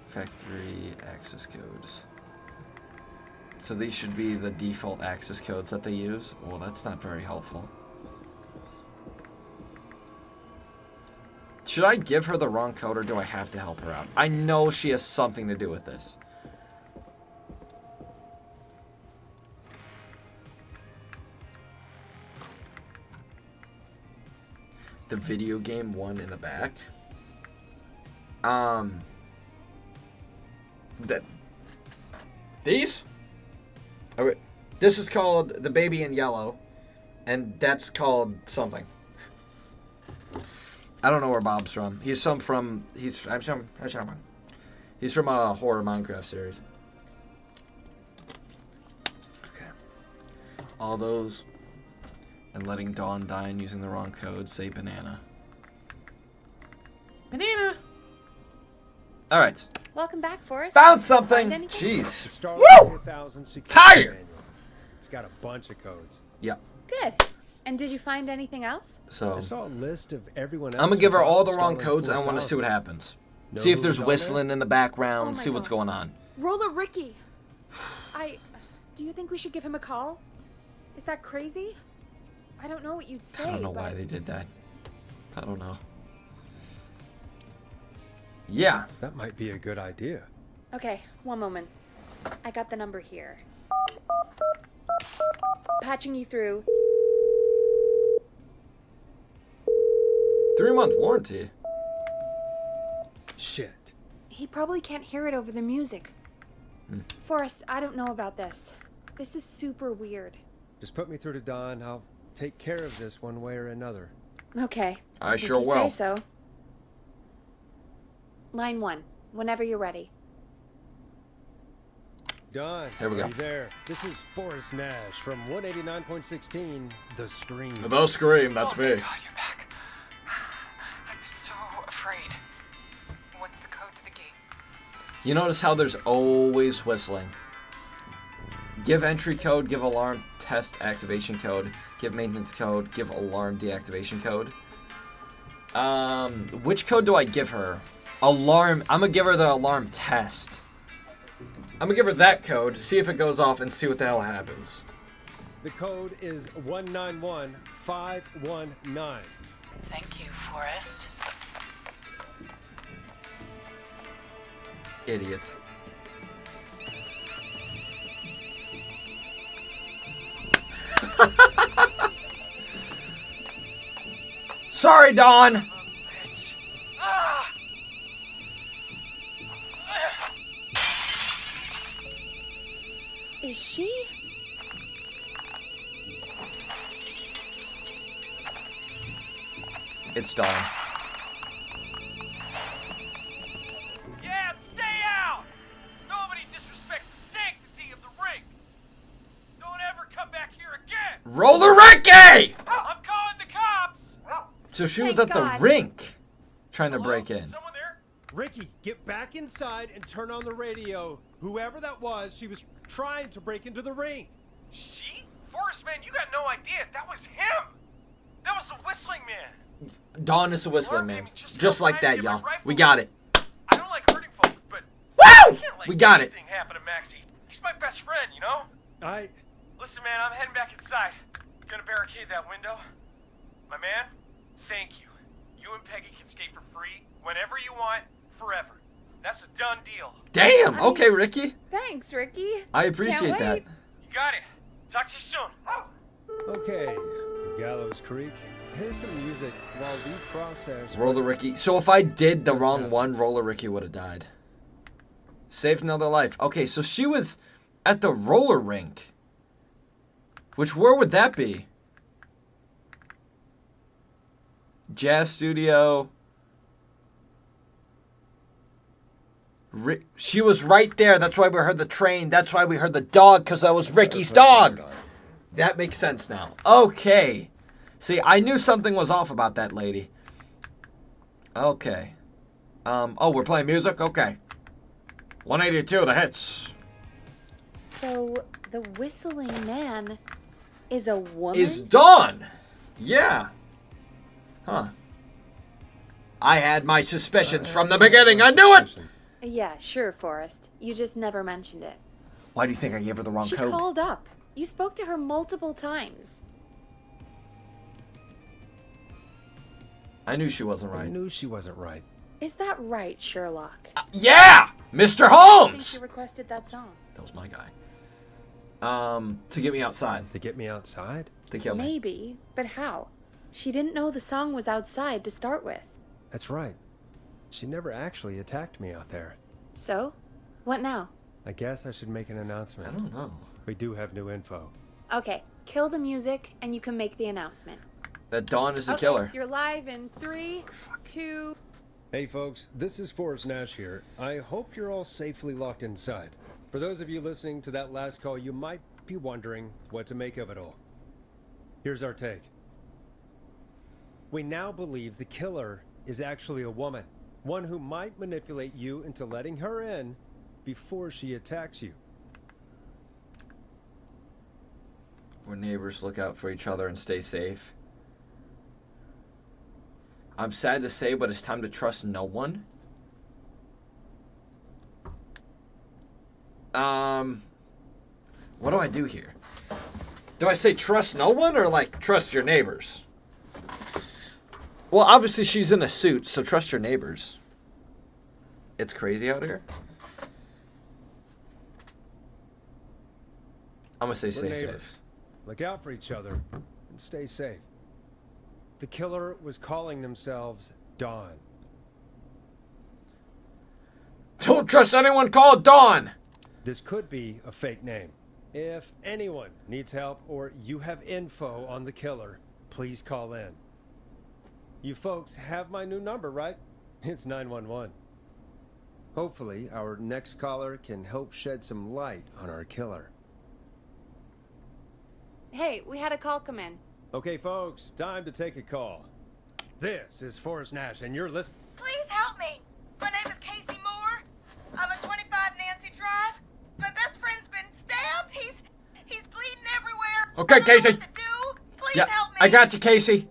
S1: Factory access codes. So these should be the default access codes that they use? Well, that's not very helpful. Should I give her the wrong code, or do I have to help her out? I know she has something to do with this. the video game one in the back. These? Okay. This is called The Baby in Yellow, and that's called something. I don't know where Bob's from. He's from a horror Minecraft series. Okay. All those. And letting Dawn die and using the wrong code. Say banana. Banana! Alright.
S3: Welcome back, Forrest.
S1: Found something!
S3: Find anything?
S1: Jeez.
S2: Woo!
S1: Tired!
S2: It's got a bunch of codes.
S1: Yeah.
S3: Good. And did you find anything else?
S1: So
S2: I saw a list of everyone else.
S1: I'm gonna give her
S2: who
S1: all
S2: bought
S1: the wrong
S2: Starling
S1: codes and I want to
S2: 4000.
S1: see what happens.
S2: Know
S1: See if
S2: who
S1: there's
S2: was on
S1: whistling in the background,
S3: Oh my
S1: see what's
S3: God.
S1: going on.
S3: Roller Ricky. Do you think we should give him a call? Is that crazy? I don't know what you'd say.
S1: I don't know
S3: but...
S1: why they did that. I don't know. Yeah.
S2: That might be a good idea.
S3: Okay, one moment. I got the number here. Patching you through.
S1: 3-month warranty.
S2: Shit.
S3: He probably can't hear it over the music. Forrest, I don't know about this. This is super weird.
S2: Just put me through to Don. I'll take care of this one way or another.
S3: Okay.
S1: I
S3: if
S1: sure
S3: you
S1: will.
S3: say so. Line 1, whenever you're ready.
S2: Don,
S1: Here we go.
S2: are you there? This is Forrest Nash from 189.16, The Scream.
S1: The Scream, that's me.
S4: God, you're back. I'm so afraid. What's the code to the gate?
S1: You notice how there's always whistling. Give entry code, give alarm test activation code, give maintenance code, give alarm deactivation code. Which code do I give her? Alarm. I'm gonna give her the alarm test. I'm gonna give her that code, see if it goes off, and see what the hell happens.
S2: The code is 191519.
S4: Thank you, Forrest.
S1: Idiots. Sorry, Dawn.
S3: Is she?
S1: It's Dawn.
S12: Yeah, stay out! Nobody disrespects the sanctity of the ring! Don't ever come back here again!
S1: Roller Ricky!
S12: I'm calling the cops!
S1: So she was
S3: Thank
S1: at
S3: God.
S1: the rink trying to break in.
S12: Someone there?
S2: Ricky, get back inside and turn on the radio. Whoever that was, she was trying to break into the ring.
S12: She? Forrest, man, you got no idea. That was him! That was the whistling man!
S1: Dawn is a whistling man.
S12: Just
S1: Just like that,
S12: outside,
S1: y'all.
S12: get my rifle.
S1: We got it.
S12: I don't like hurting folks, but
S1: Woo!
S12: I can't let
S1: We got it.
S12: anything happen to Maxie. He's my best friend, you know?
S2: I...
S12: Listen, man, I'm heading back inside. Gonna barricade that window. My man, thank you. You and Peggy can skate for free whenever you want, forever. That's a done deal.
S1: Damn. Okay, Ricky.
S3: Thanks, Ricky.
S1: I appreciate
S3: Can't
S1: that.
S3: wait.
S12: You got it. Talk to you soon.
S2: Okay, Gallows Creek. Here's some music while we process...
S1: Roller Ricky. So if I did the wrong one, Roller Ricky would have died. Saved another life. Okay, so she was at the roller rink. Which, where would that be? Jazz studio. She was right there. That's why we heard the train. That's why we heard the dog, because that was Ricky's dog. That makes sense now. Okay. See, I knew something was off about that lady. Okay. Oh, we're playing music? Okay. 182, the hits.
S3: So, the whistling man is a woman?
S1: Is Dawn. Yeah. Huh. I had my suspicions from the beginning. I knew it!
S3: Yeah, sure, Forrest. You just never mentioned it.
S1: Why do you think I gave her the wrong
S3: She
S1: code?
S3: called up. You spoke to her multiple times.
S1: I knew she wasn't
S2: I
S1: right.
S2: knew she wasn't right.
S3: Is that right, Sherlock?
S1: Yeah! Mr.
S3: I think
S1: Holmes!
S3: she requested that song.
S1: That was my guy. To get me outside.
S2: To get me outside?
S1: To kill me.
S3: Maybe, but how? She didn't know the song was outside to start with.
S2: That's right. She never actually attacked me out there.
S3: So? What now?
S2: I guess I should make an announcement.
S1: I don't know.
S2: We do have new info.
S3: Okay, kill the music and you can make the announcement.
S1: That Dawn is the killer.
S3: You're live in 3, 2...
S2: Hey folks, this is Forrest Nash here. I hope you're all safely locked inside. For those of you listening to that last call, you might be wondering what to make of it all. Here's our take. We now believe the killer is actually a woman. One who might manipulate you into letting her in before she attacks you.
S1: Where neighbors look out for each other and stay safe. I'm sad to say, but it's time to trust no one. What do I do here? Do I say trust no one or like trust your neighbors? Well, obviously she's in a suit, so trust your neighbors. It's crazy out here. I'm gonna say stay safe.
S2: Look out for each other and stay safe. The killer was calling themselves Dawn.
S1: Don't trust anyone called Dawn!
S2: This could be a fake name. If anyone needs help or you have info on the killer, please call in. You folks have my new number, right? It's 911. Hopefully, our next caller can help shed some light on our killer.
S3: Hey, we had a call come in.
S2: Okay, folks, time to take a call. This is Forrest Nash, and you're listening.
S13: Please help me. My name is Casey Moore. I'm at 25 Nancy Drive. My best friend's been stabbed. He's bleeding everywhere.
S1: Okay, Casey.
S13: I don't know what to do. Please help me.
S1: I got you, Casey.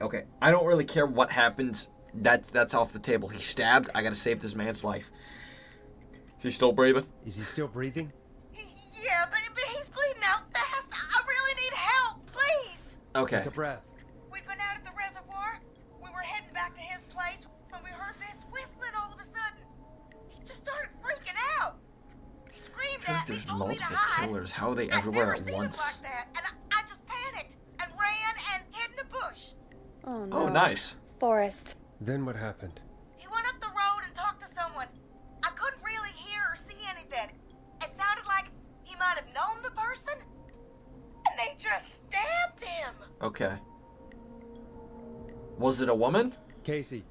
S1: Okay. I don't really care what happens. That's off the table. He's stabbed. I gotta save this man's life. Is he still breathing?
S2: Is he still breathing?
S13: Yeah, but he's bleeding out fast. I really need help, please.
S1: Okay.
S2: Take a breath.
S13: We'd been out at the reservoir. We were heading back to his place when we heard this whistling all of a sudden. He just started freaking out. He screamed
S1: I
S13: at
S1: feel
S13: me,
S1: like there's
S13: told me to
S1: multiple
S13: hide.
S1: killers. How are they
S13: I've
S1: everywhere
S13: never
S1: at
S13: seen
S1: once?
S13: him like that, and I just panicked and ran and hid in a bush.
S3: Oh, no.
S1: Oh, nice.
S3: Forrest.
S2: Then what happened?
S13: He went up the road and talked to someone. I couldn't really hear or see anything. It sounded like he might have known the person, and they just stabbed him.
S1: Okay. Was it a woman?
S2: Casey,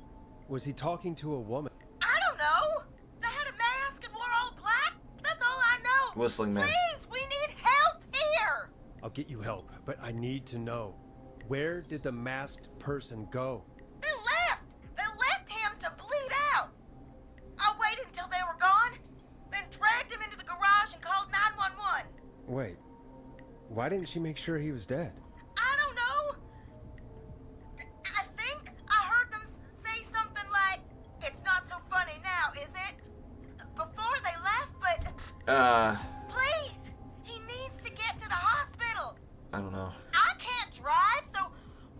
S2: was he talking to a woman?
S13: I don't know. They had a mask and wore all black. That's all I know.
S1: Whistling man.
S13: Please, we need help here.
S2: I'll get you help, but I need to know. Where did the masked person go?
S13: They left. They left him to bleed out. I waited until they were gone, then dragged him into the garage and called 911.
S2: Wait, why didn't she make sure he was dead?
S13: I don't know. I think I heard them say something like, "It's not so funny now, is it?" Before they left, but... Please! He needs to get to the hospital.
S1: I don't know.
S13: I can't drive, so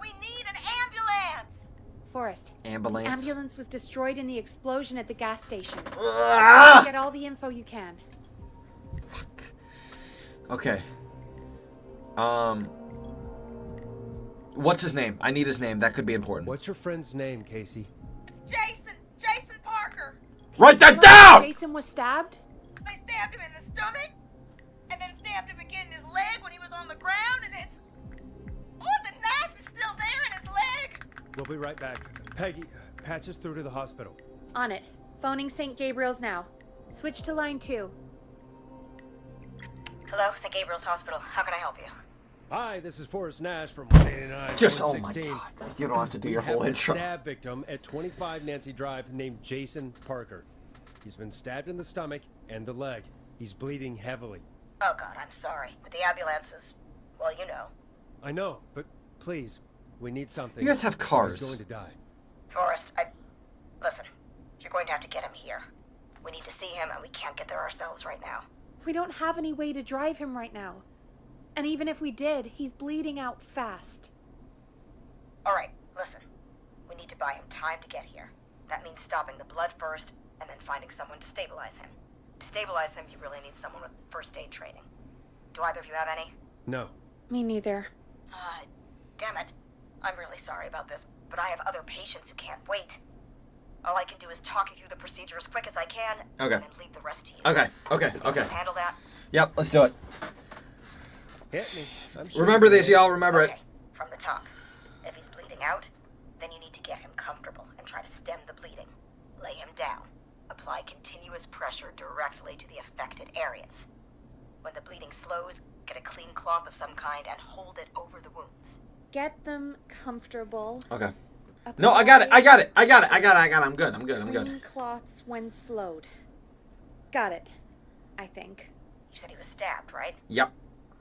S13: we need an ambulance.
S3: Forrest.
S1: Ambulance?
S3: The ambulance was destroyed in the explosion at the gas station.
S1: Ah!
S3: Get all the info you can.
S1: Okay. What's his name? I need his name. That could be important.
S2: What's your friend's name, Casey?
S13: It's Jason Parker.
S1: Write that down!
S3: Jason was stabbed?
S13: They stabbed him in the stomach, and then stabbed him again in his leg when he was on the ground, and it's... Oh, the knife is still there in his leg.
S2: We'll be right back. Peggy, patch us through to the hospital.
S3: On it. Phoning St. Gabriel's now. Switch to line 2.
S14: Hello, St. Gabriel's Hospital. How can I help you?
S2: Hi, this is Forrest Nash from 189.
S1: Just, oh my
S2: 116.
S1: God. You don't have to do your
S2: We have
S1: whole
S2: a
S1: intro.
S2: stab victim at 25 Nancy Drive named Jason Parker. He's been stabbed in the stomach and the leg. He's bleeding heavily.
S14: Oh God, I'm sorry. But the ambulance is, well, you know.
S2: I know, but please, we need something.
S1: You guys have cars.
S2: He's going to die.
S14: Forrest, listen, you're going to have to get him here. We need to see him, and we can't get there ourselves right now.
S3: We don't have any way to drive him right now. And even if we did, he's bleeding out fast.
S14: All right, listen. We need to buy him time to get here. That means stopping the blood first, and then finding someone to stabilize him. To stabilize him, you really need someone with first aid training. Do either of you have any?
S2: No.
S3: Me neither.
S14: damn it. I'm really sorry about this, but I have other patients who can't wait. All I can do is talk you through the procedure as quick as I can,
S1: Okay.
S14: and then leave the rest to you.
S1: Okay.
S14: You can handle that?
S1: Yep, let's do it.
S2: Hit me. I'm sure
S1: Remember
S2: you
S1: this,
S2: can.
S1: y'all. Remember
S14: Okay,
S1: it.
S14: from the top. If he's bleeding out, then you need to get him comfortable and try to stem the bleeding. Lay him down. Apply continuous pressure directly to the affected areas. When the bleeding slows, get a clean cloth of some kind and hold it over the wounds.
S3: Get them comfortable.
S1: Okay. No, I got it. I'm good.
S3: Clean cloths when slowed. Got it. I think.
S14: You said he was stabbed, right?
S1: Yep.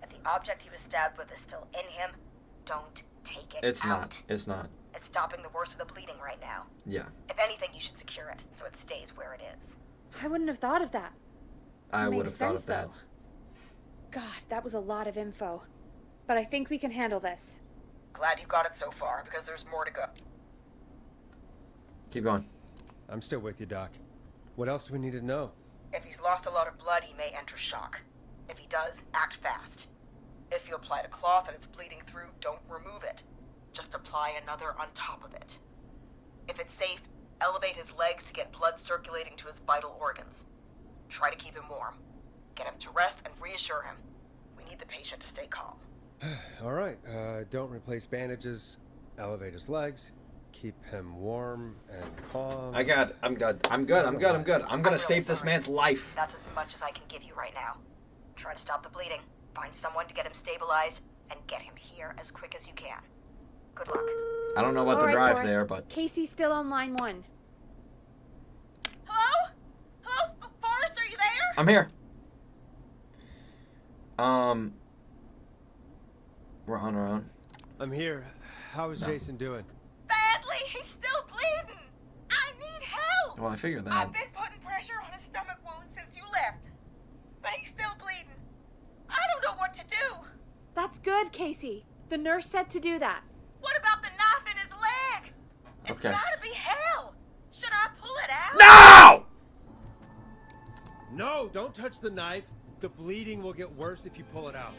S14: If the object he was stabbed with is still in him, don't take it
S1: It's
S14: out.
S1: not. It's not.
S14: It's stopping the worst of the bleeding right now.
S1: Yeah.
S14: If anything, you should secure it so it stays where it is.
S3: I wouldn't have thought of that.
S1: I would have
S3: Makes
S1: thought
S3: sense,
S1: of that.
S3: though. God, that was a lot of info. But I think we can handle this.
S14: Glad you got it so far, because there's more to go.
S1: Keep going.
S2: I'm still with you, Doc. What else do we need to know?
S14: If he's lost a lot of blood, he may enter shock. If he does, act fast. If you applied a cloth and it's bleeding through, don't remove it. Just apply another on top of it. If it's safe, elevate his legs to get blood circulating to his vital organs. Try to keep him warm. Get him to rest and reassure him. We need the patient to stay calm.
S2: All right. Don't replace bandages. Elevate his legs. Keep him warm and calm.
S1: I'm good. I'm good. I'm gonna
S14: really
S1: save this
S14: sorry.
S1: man's life.
S14: That's as much as I can give you right now. Try to stop the bleeding. Find someone to get him stabilized and get him here as quick as you can. Good luck.
S1: I don't know what
S3: All
S1: the
S3: right,
S1: drive
S3: Forrest.
S1: there, but
S3: Casey's still on line 1.
S13: Hello? Hello? Forrest, are you there?
S1: I'm here. We're on our own.
S2: I'm here. How is Jason doing?
S13: Badly. He's still bleeding. I need help.
S1: Well, I figured that.
S13: I've been putting pressure on his stomach wound since you left. But he's still bleeding. I don't know what to do.
S3: That's good, Casey. The nurse said to do that.
S13: What about the knife in his leg? It's
S1: Okay.
S13: gotta be hell. Should I pull it out?
S1: No!
S2: No, don't touch the knife. The bleeding will get worse if you pull it out.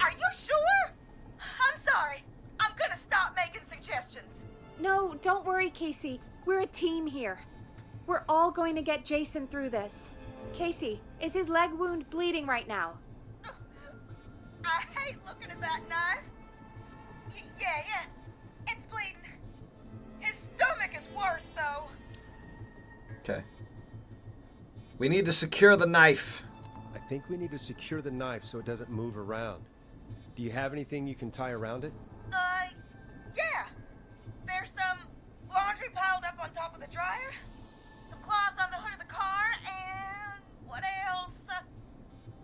S13: Are you sure? I'm sorry. I'm gonna stop making suggestions.
S3: No, don't worry, Casey. We're a team here. We're all going to get Jason through this. Casey, is his leg wound bleeding right now?
S13: I hate looking at that knife. Yeah. It's bleeding. His stomach is worse, though.
S1: Okay. We need to secure the knife.
S2: I think we need to secure the knife so it doesn't move around. Do you have anything you can tie around it?
S13: Yeah. There's some laundry piled up on top of the dryer, some cloths on the hood of the car, and what else?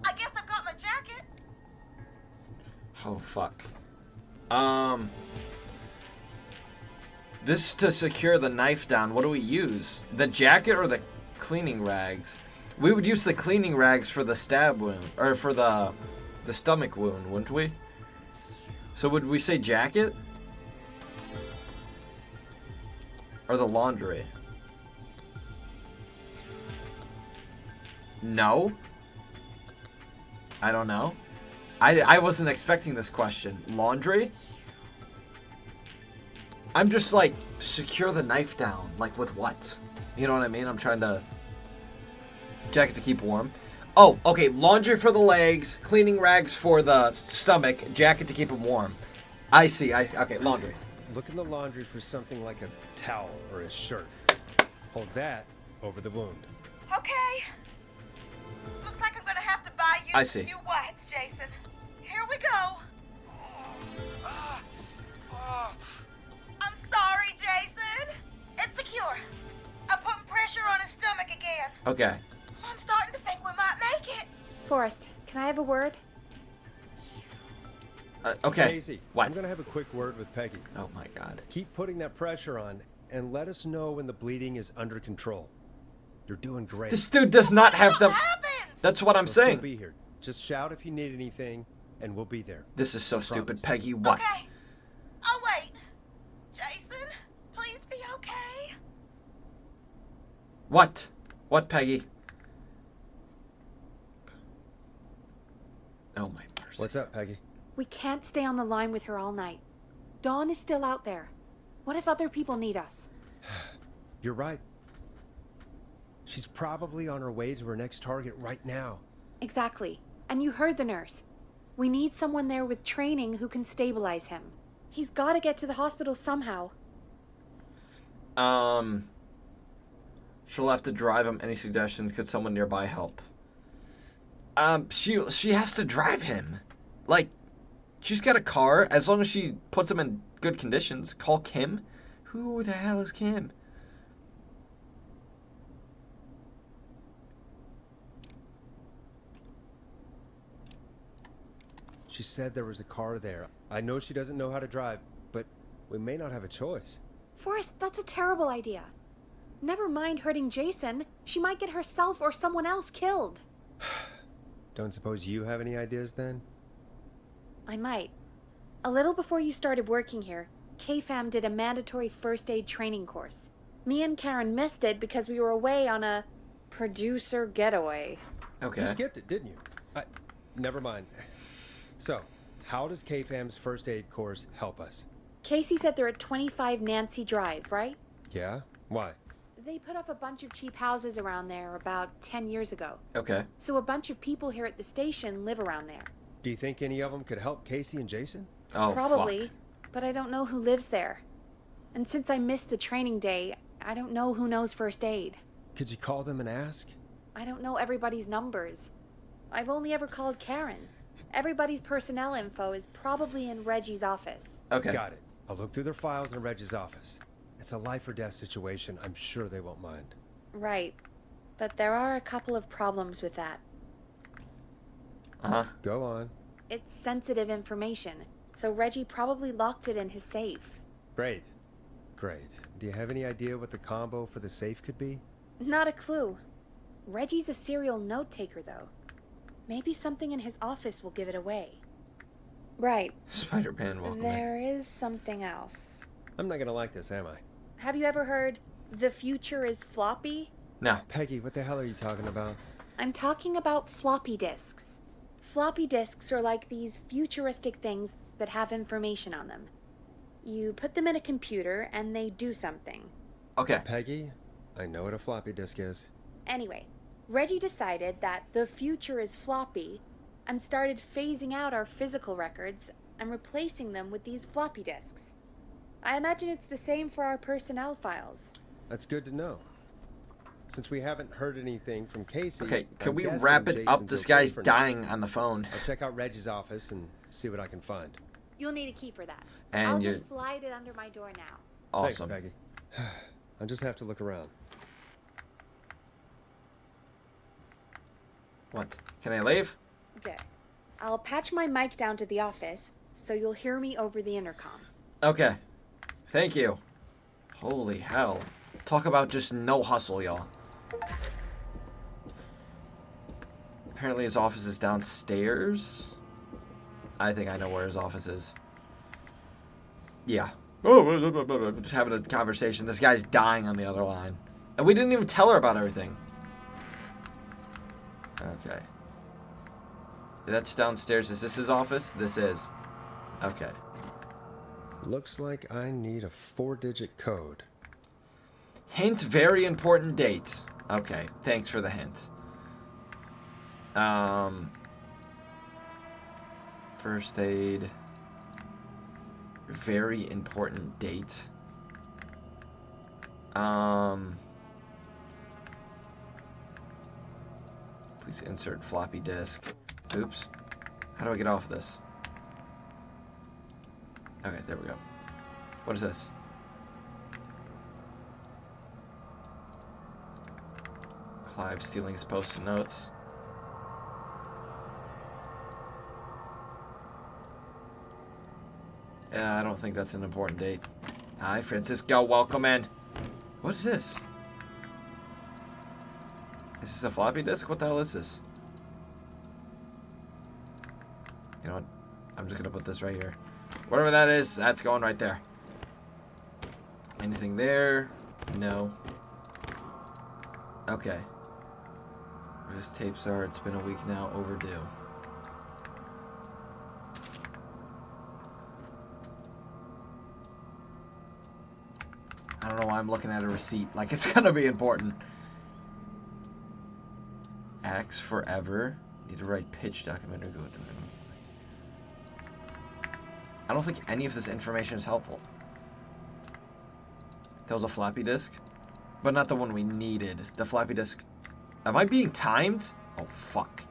S13: I guess I've got my jacket.
S1: Oh, fuck. This to secure the knife down, what do we use? The jacket or the cleaning rags? We would use the cleaning rags for the stab wound, or for the stomach wound, wouldn't we? So would we say jacket? Or the laundry? No? I don't know. I wasn't expecting this question. Laundry? I'm just like, secure the knife down. Like with what? You know what I mean? I'm trying to... Jacket to keep warm. Oh, okay. Laundry for the legs, cleaning rags for the stomach, jacket to keep him warm. I see. Okay, laundry.
S2: Look in the laundry for something like a towel or a shirt. Hold that over the wound.
S13: Okay. Looks like I'm gonna have to buy you
S1: I
S13: some
S1: see.
S13: new whites, Jason. Here we go. I'm sorry, Jason. It's secure. I'm putting pressure on his stomach again.
S1: Okay.
S13: I'm starting to think we might make it.
S3: Forrest, can I have a word?
S1: Okay.
S2: Daisy,
S1: What?
S2: I'm going to have a quick word with Peggy.
S1: Oh my god.
S2: Keep putting that pressure on and let us know when the bleeding is under control. You're doing great.
S1: This dude does not have the... That's what I'm
S2: We'll
S1: saying.
S2: Still be here. Just shout if you need anything, and we'll be there.
S1: This is so
S2: Promise.
S1: stupid, Peggy. What?
S13: Okay. Oh, wait. Jason, please be okay.
S1: What? What, Peggy? Oh my mercy.
S2: What's up, Peggy?
S3: We can't stay on the line with her all night. Dawn is still out there. What if other people need us?
S2: You're right. She's probably on her way to her next target right now.
S3: Exactly. And you heard the nurse. We need someone there with training who can stabilize him. He's got to get to the hospital somehow.
S1: She'll have to drive him. Any suggestions? Could someone nearby help? She has to drive him. Like, she's got a car. As long as she puts him in good conditions. Call Kim? Who the hell is Kim?
S2: She said there was a car there. I know she doesn't know how to drive, but we may not have a choice.
S3: Forrest, that's a terrible idea. Never mind hurting Jason. She might get herself or someone else killed.
S2: Don't suppose you have any ideas then?
S3: I might. A little before you started working here, K-Fam did a mandatory first aid training course. Me and Karen missed it because we were away on a producer getaway.
S1: Okay.
S2: You skipped it, didn't you? Never mind. So, how does K-Fam's first aid course help us?
S3: Casey said they're at 25 Nancy Drive, right?
S2: Yeah? Why?
S3: They put up a bunch of cheap houses around there about 10 years ago.
S1: Okay.
S3: So a bunch of people here at the station live around there.
S2: Do you think any of them could help Casey and Jason?
S1: Oh,
S3: probably,
S1: fuck.
S3: But I don't know who lives there. And since I missed the training day, I don't know who knows first aid.
S2: Could you call them and ask?
S3: I don't know everybody's numbers. I've only ever called Karen. Everybody's personnel info is probably in Reggie's office.
S1: Okay.
S2: Got it. I'll look through their files in Reggie's office. It's a life or death situation. I'm sure they won't mind.
S3: Right. But there are a couple of problems with that.
S1: Uh-huh.
S2: Go on.
S3: It's sensitive information, so Reggie probably locked it in his safe.
S2: Great. Great. Do you have any idea what the combo for the safe could be?
S3: Not a clue. Reggie's a serial note-taker, though. Maybe something in his office will give it away. Right.
S1: Spider-Man, welcome
S3: There is something else.
S2: I'm not gonna like this, am I?
S3: Have you ever heard, the future is floppy?
S1: No.
S2: Peggy, what the hell are you talking about?
S3: I'm talking about floppy disks. Floppy disks are like these futuristic things that have information on them. You put them in a computer and they do something.
S1: Okay.
S2: Peggy, I know what a floppy disk is.
S3: Anyway, Reggie decided that the future is floppy and started phasing out our physical records and replacing them with these floppy disks. I imagine it's the same for our personnel files.
S2: That's good to know. Since we haven't heard anything from Casey...
S1: Okay, can
S2: I'm
S1: we
S2: guessing
S1: wrap it up?
S2: Jason's
S1: This
S2: okay
S1: guy's
S2: for now.
S1: dying on the phone.
S2: I'll check out Reggie's office and see what I can find.
S3: You'll need a key for that.
S1: And
S3: I'll
S1: you're-
S3: just slide it under my door now.
S1: Awesome.
S2: Thanks, Peggy. I'll just have to look around.
S1: What? Can I leave?
S3: Good. I'll patch my mic down to the office, so you'll hear me over the intercom.
S1: Okay. Thank you. Holy hell. Talk about just no hustle, y'all. Apparently his office is downstairs. I think I know where his office is. Yeah. Just having a conversation. This guy's dying on the other line. And we didn't even tell her about everything. Okay. That's downstairs. Is this his office? This is. Okay.
S2: Looks like I need a 4-digit code.
S1: Hint, very important date. Okay, thanks for the hint. First aid. Very important date. Please insert floppy disk. Oops. How do I get off this? Okay, there we go. What is this? Clive stealing his post-it notes. Yeah, I don't think that's an important date. Hi, Francisco. Welcome in. What is this? Is this a floppy disk? What the hell is this? You know what? I'm just gonna put this right here. Whatever that is, that's going right there. Anything there? No. Okay. Where these tapes are, it's been a week now, overdue. don't know why I'm looking at a receipt. Like, it's gonna be important. Axe forever. Need to write pitch documentary. I don't think any of this information is helpful. There was a floppy disk, but not the one we needed. The floppy disk. Am I being timed? Oh, fuck.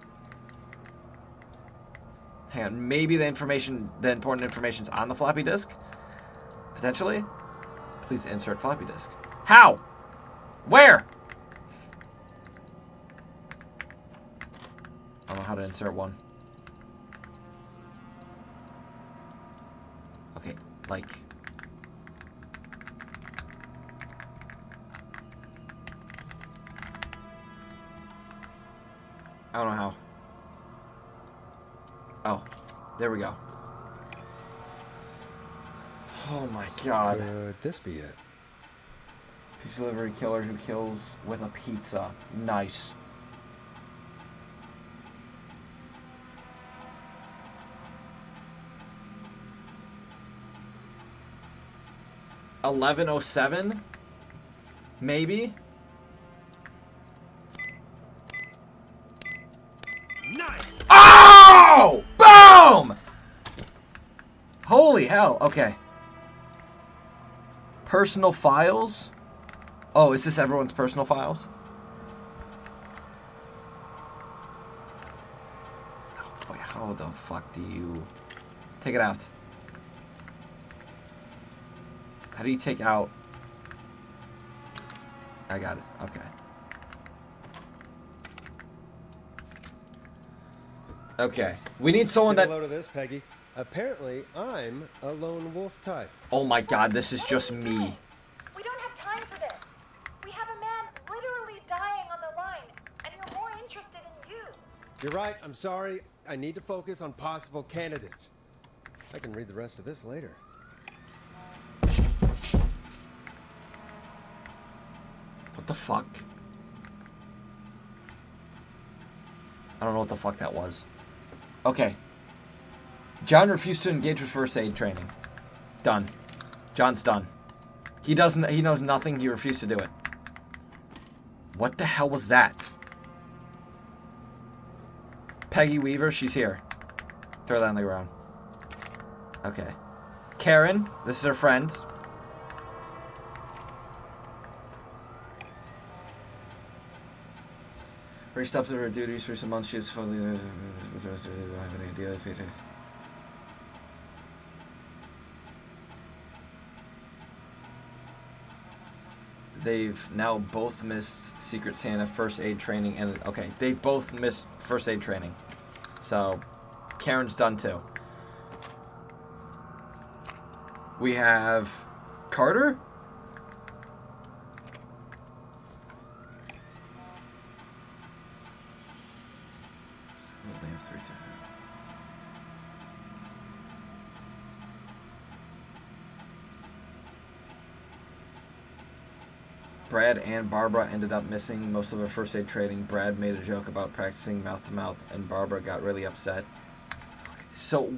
S1: Hang on. Maybe the important information's on the floppy disk? Potentially? Please insert floppy disk. How? Where? I don't know how to insert one. Okay, like... I don't know how. Oh, there we go. Oh my god.
S2: Could this be it?
S1: Pizza delivery killer who kills with a pizza. Nice. $11:07? Maybe?
S12: Nice!
S1: Oh! Boom! Holy hell. Okay. Personal files? Oh, is this everyone's personal files? Oh boy, how the fuck do you... Take it out. How do you take out... I got it. Okay. Okay. We need someone
S2: Get
S1: that...
S2: a load of this, Peggy. Apparently, I'm a lone wolf type.
S1: Oh my god, this is just me.
S7: We don't have time for this. We have a man literally dying on the line, and we're more interested in you.
S2: You're right. I'm sorry. I need to focus on possible candidates. I can read the rest of this later.
S1: What the fuck? I don't know what the fuck that was. Okay. John refused to engage with first aid training. Done. John's done. He knows nothing. He refused to do it. What the hell was that? Peggy Weaver, she's here. Throw that on the ground. Okay. Karen, this is her friend. Where he stops at her duties for some months. She is fully... I don't have any idea. They've now both missed Secret Santa first aid training. And okay, they've both missed first aid training. So, Karen's done too. We have Carter? Brad and Barbara ended up missing most of their first aid training. Brad made a joke about practicing mouth to mouth, and Barbara got really upset. Okay, so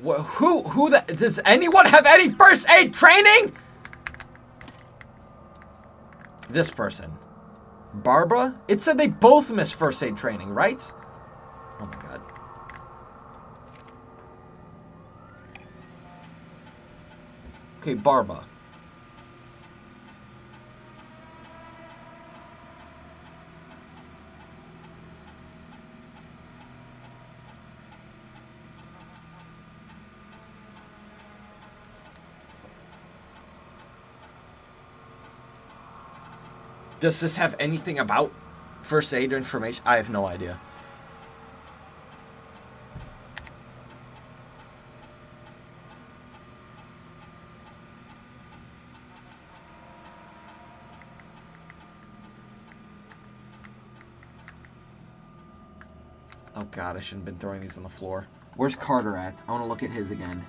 S1: does anyone have any first aid training? This person, Barbara. It said they both missed first aid training, right? Oh my god. Okay, Barbara. Does this have anything about first aid information? I have no idea. Oh god, I shouldn't have been throwing these on the floor. Where's Carter at? I want to look at his again.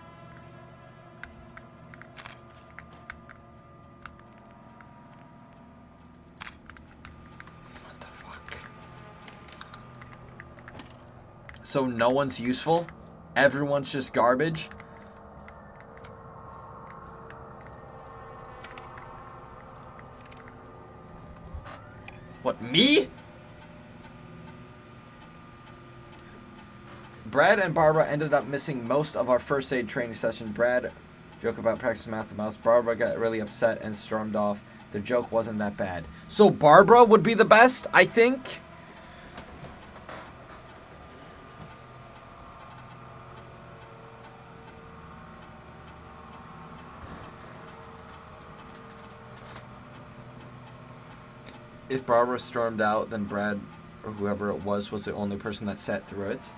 S1: So no one's useful? Everyone's just garbage? What, me? Brad and Barbara ended up missing most of our first aid training session. Brad joked about practice math and mouse. Barbara got really upset and stormed off. The joke wasn't that bad. So Barbara would be the best, I think. If Barbara stormed out, then Brad, or whoever it was the only person that sat through it.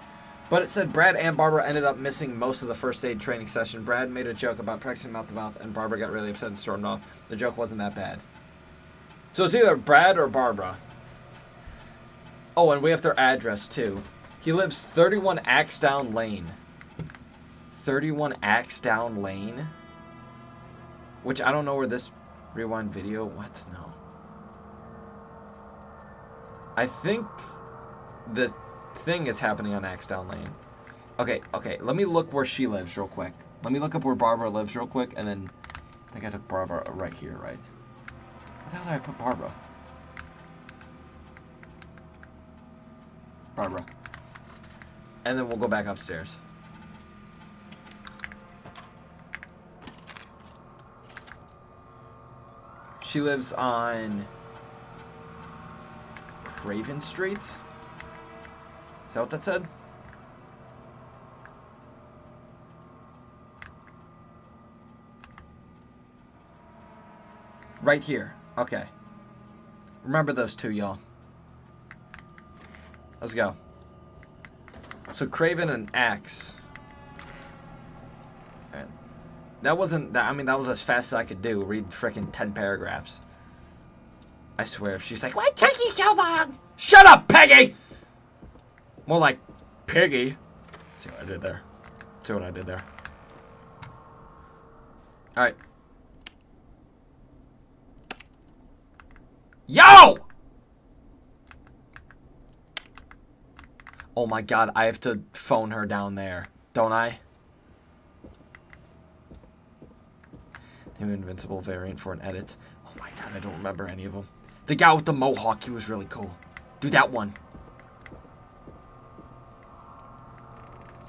S1: But it said Brad and Barbara ended up missing most of the first aid training session. Brad made a joke about practicing mouth to mouth, and Barbara got really upset and stormed off. The joke wasn't that bad. So it's either Brad or Barbara. Oh, and we have their address, too. He lives 31 Axedown Lane. 31 Axedown Lane? Which I don't know where this rewind video... What? No. I think the thing is happening on Axedown Lane. Okay. Let me look where she lives real quick. Let me look up where Barbara lives real quick, and then I think I took Barbara right here, right? Where the hell did I put Barbara? Barbara. And then we'll go back upstairs. She lives on Craven Street? Is that what that said? Right here. Okay. Remember those two, y'all. Let's go. So Craven and Axe. Alright. That wasn't that. I mean, that was as fast as I could do. Read frickin' 10 paragraphs. I swear, if she's like, "Why take you so long?" Shut up, Peggy! More like Piggy. See what I did there? See what I did there? Alright. Yo! Oh my god, I have to phone her down there, don't I? Name Invincible variant for an edit. Oh my god, I don't remember any of them. The guy with the mohawk, he was really cool. Do that one.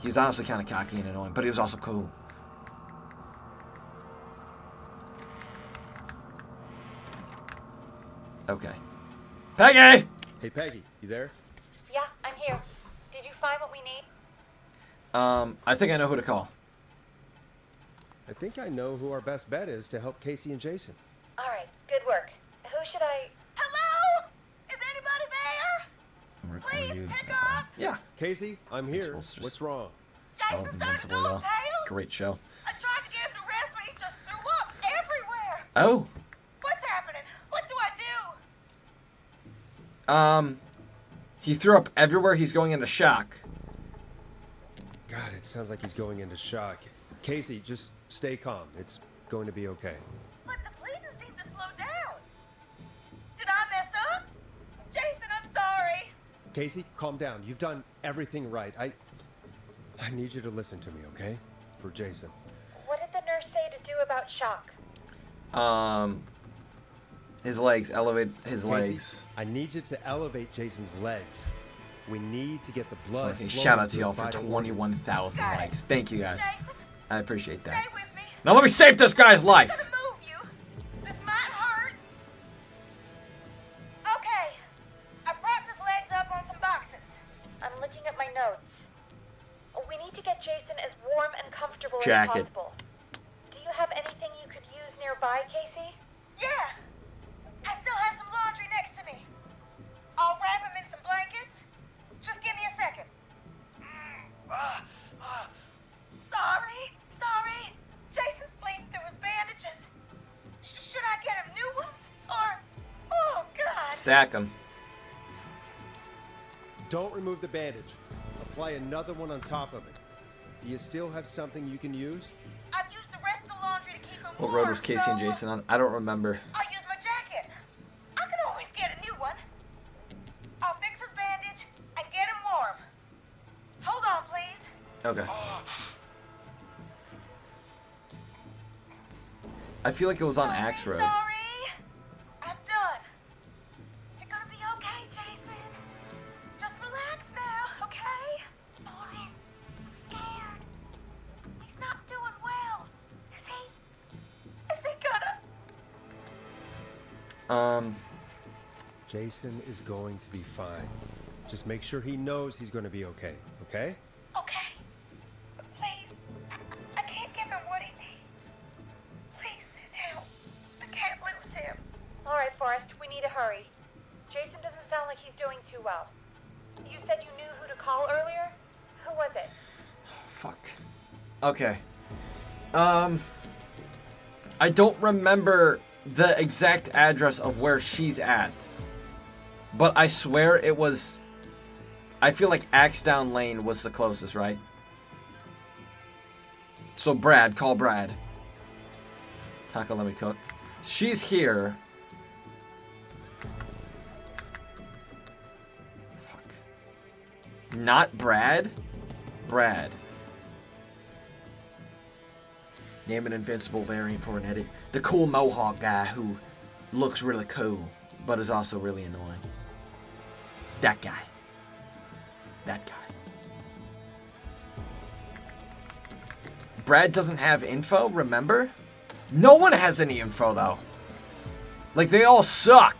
S1: He was honestly kind of cocky and annoying, but he was also cool. Okay. Peggy!
S2: Hey, Peggy, you there?
S7: Yeah, I'm here. Did you find what we need?
S1: I think I know who to call.
S2: I think I know who our best bet is to help Casey and Jason.
S7: All right, good work. Who should I...
S13: Hello? Is anybody there?
S1: I'm recording you.
S13: pick
S1: That's all.
S13: up.
S1: Yeah.
S2: Casey, I'm here. What's wrong?
S1: I love Invincible, y'all. Great show.
S13: I tried to get him to rest, but he just threw up everywhere.
S1: Oh.
S13: What's happening? What do I do?
S1: He threw up everywhere. He's going into shock.
S2: God, it sounds like he's going into shock. Casey, just stay calm. It's going to be okay.
S13: But the bleeding seemed to slow down. Did I mess up? Jason, I'm sorry.
S2: Casey, calm down. You've done everything right. I need you to listen to me, okay? For Jason.
S7: What did the nurse say to do about shock?
S1: His legs. Elevate his
S2: Casey,
S1: legs.
S2: I need you to elevate Jason's legs. We need to get the blood.
S1: Okay,
S2: flowing
S1: shout out to
S2: to
S1: y'all
S2: his
S1: for
S2: vital
S1: 21,000
S2: organs.
S1: likes. Thank you guys. I appreciate that. Now let me save this guy's life.
S13: This might hurt. Okay. I propped his legs up on some boxes.
S7: I'm looking at my notes. We need to get Jason as warm and comfortable
S1: Jacket.
S7: as possible. Do you have anything you could use nearby, Casey?
S13: Yeah. I still have some laundry next to me. I'll wrap him in some blankets. Just give me a second. Sorry. Jason's bleeding through his bandages. Should I get him new ones? Or... Oh, God.
S1: Stack them.
S2: Don't remove the bandage. Apply another one on top of it. Do you still have something you can use?
S13: I've used the rest of the laundry to keep him
S1: What
S13: warm,
S1: road was Casey and
S13: so
S1: Jason on? I don't remember.
S13: I'll use my jacket. I can always get a new one. I'll fix his bandage and get him warm. Hold on, please.
S1: Okay. I feel like it was on Axe Road.
S13: Sorry. I'm done. You're gonna be
S2: Jason is going to be fine. Just make sure he knows he's going to be okay, okay?
S7: Okay. Please. I can't give him what he needs. Please, help. I can't lose him. All right, Forrest, we need to hurry. Jason doesn't sound like he's doing too well. You said you knew who to call earlier? Who was it?
S1: Fuck. Okay. I don't remember the exact address of where she's at. But I swear it was... I feel like Axedown Lane was the closest, right? So Brad, call Brad. Tacko, let me cook. She's here. Fuck. Not Brad? Brad. Name an invincible variant for an edit. The cool mohawk guy who looks really cool, but is also really annoying. That guy. That guy. Brad doesn't have info, remember? No one has any info, though. Like, they all suck.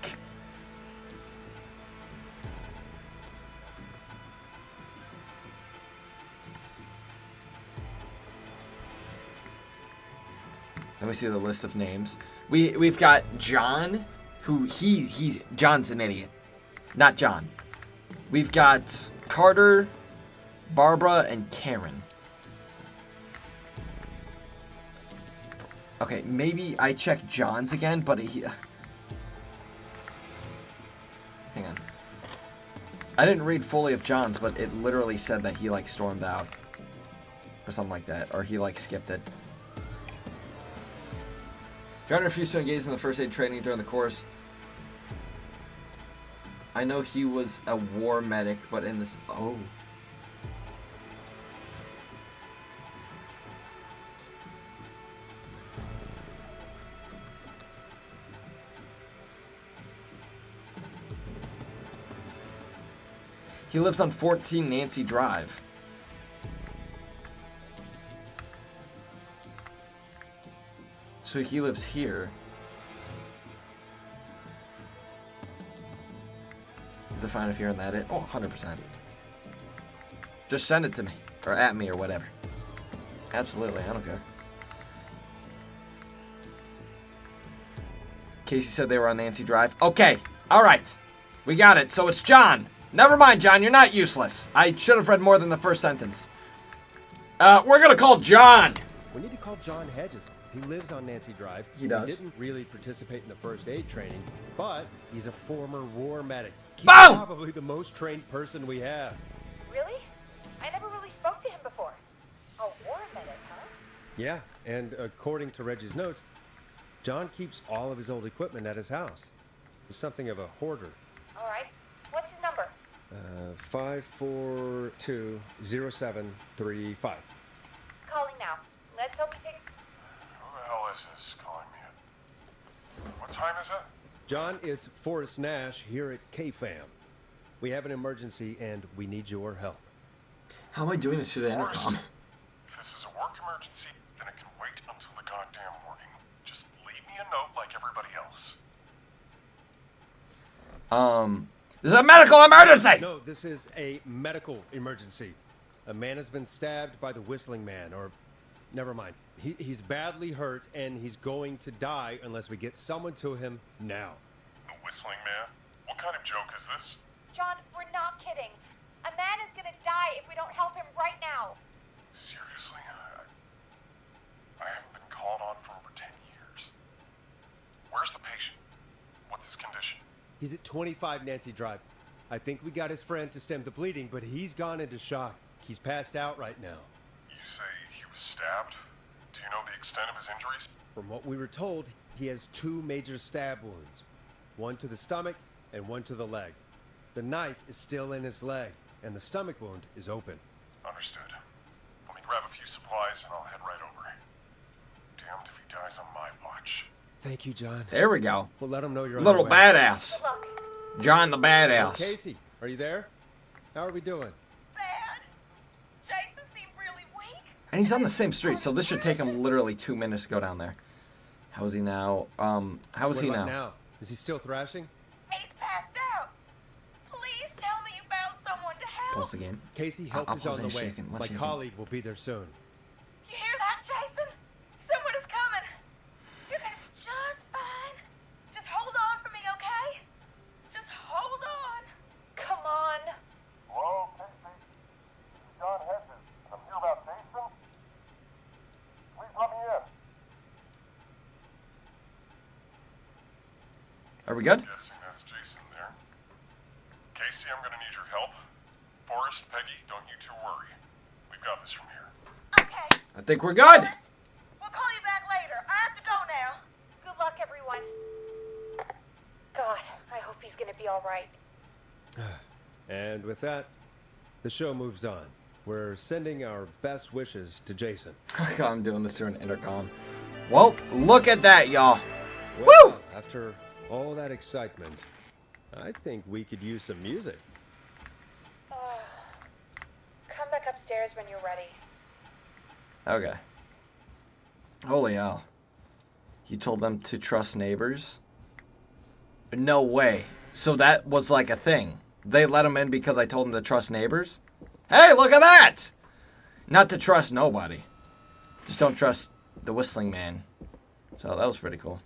S1: Let me see the list of names. We've got John, who John's an idiot. Not John. We've got Carter, Barbara, and Karen. Okay, maybe I check John's again, but he... Hang on. I didn't read fully of John's, but it literally said that he, like, stormed out. Or something like that. Or he, like, skipped it. John refused to engage in the first aid training during the course. I know he was a war medic, but in this... Oh. He lives on 14 Nancy Drive. So he lives here. Is it fine if you're in that? Oh, 100%. Just send it to me. Or at me or whatever. Absolutely, I don't care. Casey said they were on Nancy Drive. Okay, alright. We got it. So it's John. Never mind, John. You're not useless. I should have read more than the first sentence. We're gonna call John.
S2: We need to call John Hedges. He lives on Nancy Drive.
S1: He does.
S2: He didn't really participate in the first aid training, but he's a former war medic. He's
S1: Boom!
S2: probably the most trained person we have.
S7: Really? I never really spoke to him before. A war medic, huh?
S2: Yeah, and according to Reggie's notes, John keeps all of his old equipment at his house. He's something of a hoarder.
S7: All right. What's his number?
S2: 5420735.
S7: Calling now. Let's hope he takes...
S8: Who the hell is this calling me? What time is it?
S2: John, it's Forrest Nash here at K-Fam. We have an emergency and we need your help.
S1: How am I doing this through the intercom?
S8: If this is a work emergency, then it can wait until the goddamn morning. Just leave me a note like everybody else.
S1: This is a medical emergency!
S2: No, this is a medical emergency. A man has been stabbed by the Whistling Man, or... Never mind. He's badly hurt, and he's going to die unless we get someone to him now.
S8: The Whistling Man? What kind of joke is this?
S7: John, we're not kidding. A man is gonna die if we don't help him right now.
S8: Seriously? I haven't been called on for over 10 years. Where's the patient? What's his condition?
S2: He's at 25 Nancy Drive. I think we got his friend to stem the bleeding, but he's gone into shock. He's passed out right now.
S8: You say he was stabbed? Do you know the extent of his injuries?
S2: From what we were told, he has 2 major stab wounds. One to the stomach and one to the leg. The knife is still in his leg, and the stomach wound is open.
S8: Understood. Let me grab a few supplies and I'll head right over. Damned if he dies on my watch.
S2: Thank you, John.
S1: There we go.
S2: We'll let him know you're on
S1: Little
S2: your way.
S1: badass. John the badass.
S2: Casey, are you there? How are we doing?
S7: Bad. Jason seemed really weak.
S1: And he's on the same street, so this should take him literally 2 minutes to go down there. How is he now? How is he
S2: What about
S1: now?
S2: Is he still thrashing?
S13: He's passed out. Please tell me you found someone to help.
S1: Once again.
S2: Casey, help is on the way. My colleague will be there soon.
S13: You hear that, Jason? Someone is coming. You're gonna be just fine. Just hold on for me, okay? Just hold on. Come on.
S8: Hello, Casey. John Hedges. I'm here about Jason. Please let me in.
S1: Are we good?
S8: Guessing that's Jason there. Casey, I'm gonna need your help. Forrest, Peggy, don't you two worry. We've got this from here.
S13: Okay.
S1: I think we're good.
S13: We'll call you back later. I have to go now.
S7: Good luck, everyone. God, I hope he's gonna be all right.
S2: And with that, the show moves on. We're sending our best wishes to Jason.
S1: I'm doing this through an intercom. Well, look at that, y'all.
S2: Well,
S1: Woo!
S2: after all that excitement, I think we could use some music.
S7: Come back upstairs when you're ready.
S1: Okay. Holy hell. You told them to trust neighbors? No way. So that was like a thing. They let them in because I told them to trust neighbors? Hey, look at that! Not to trust nobody. Just don't trust the whistling man. So that was pretty cool.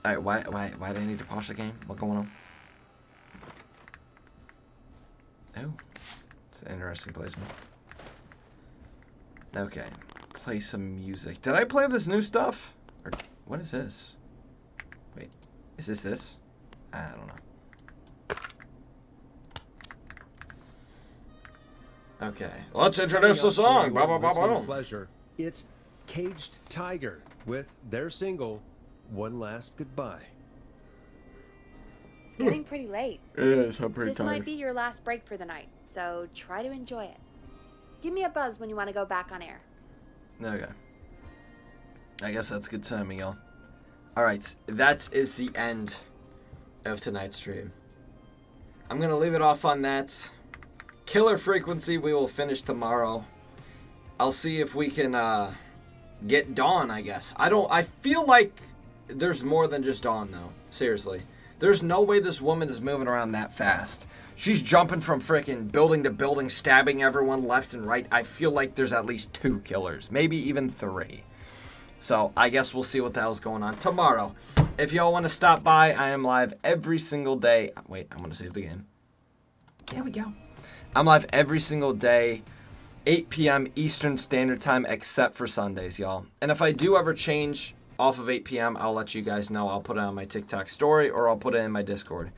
S1: Alright, why do I need to pause the game? What's going on? Oh. It's an interesting placement. Okay. Play some music. Did I play this new stuff? Or what is this? Wait. Is this? I don't know. Okay. Let's introduce the song. Ba, ba, ba, ba.
S2: Pleasure. It's Caged Tiger with their single, One Last Goodbye.
S3: It's getting pretty late.
S1: It is. I'm pretty
S3: This
S1: tired.
S3: might be your last break for the night, so try to enjoy it. Give me a buzz when you want to go back on air.
S1: Okay. I guess that's good timing, y'all. Alright, that is the end of tonight's stream. I'm going to leave it off on that. Killer Frequency we will finish tomorrow. I'll see if we can get Dawn, I guess. I feel like there's more than just Dawn, though. Seriously. There's no way this woman is moving around that fast. She's jumping from freaking building to building, stabbing everyone left and right. I feel like there's at least 2 killers, maybe even 3. So I guess we'll see what the hell's going on tomorrow. If y'all want to stop by, I am live every single day. Wait, I'm going to save the game. There we go. I'm live every single day, 8 p.m. Eastern Standard Time, except for Sundays, y'all. And if I do ever change off of 8 p.m., I'll let you guys know. I'll put it on my TikTok story or I'll put it in my Discord.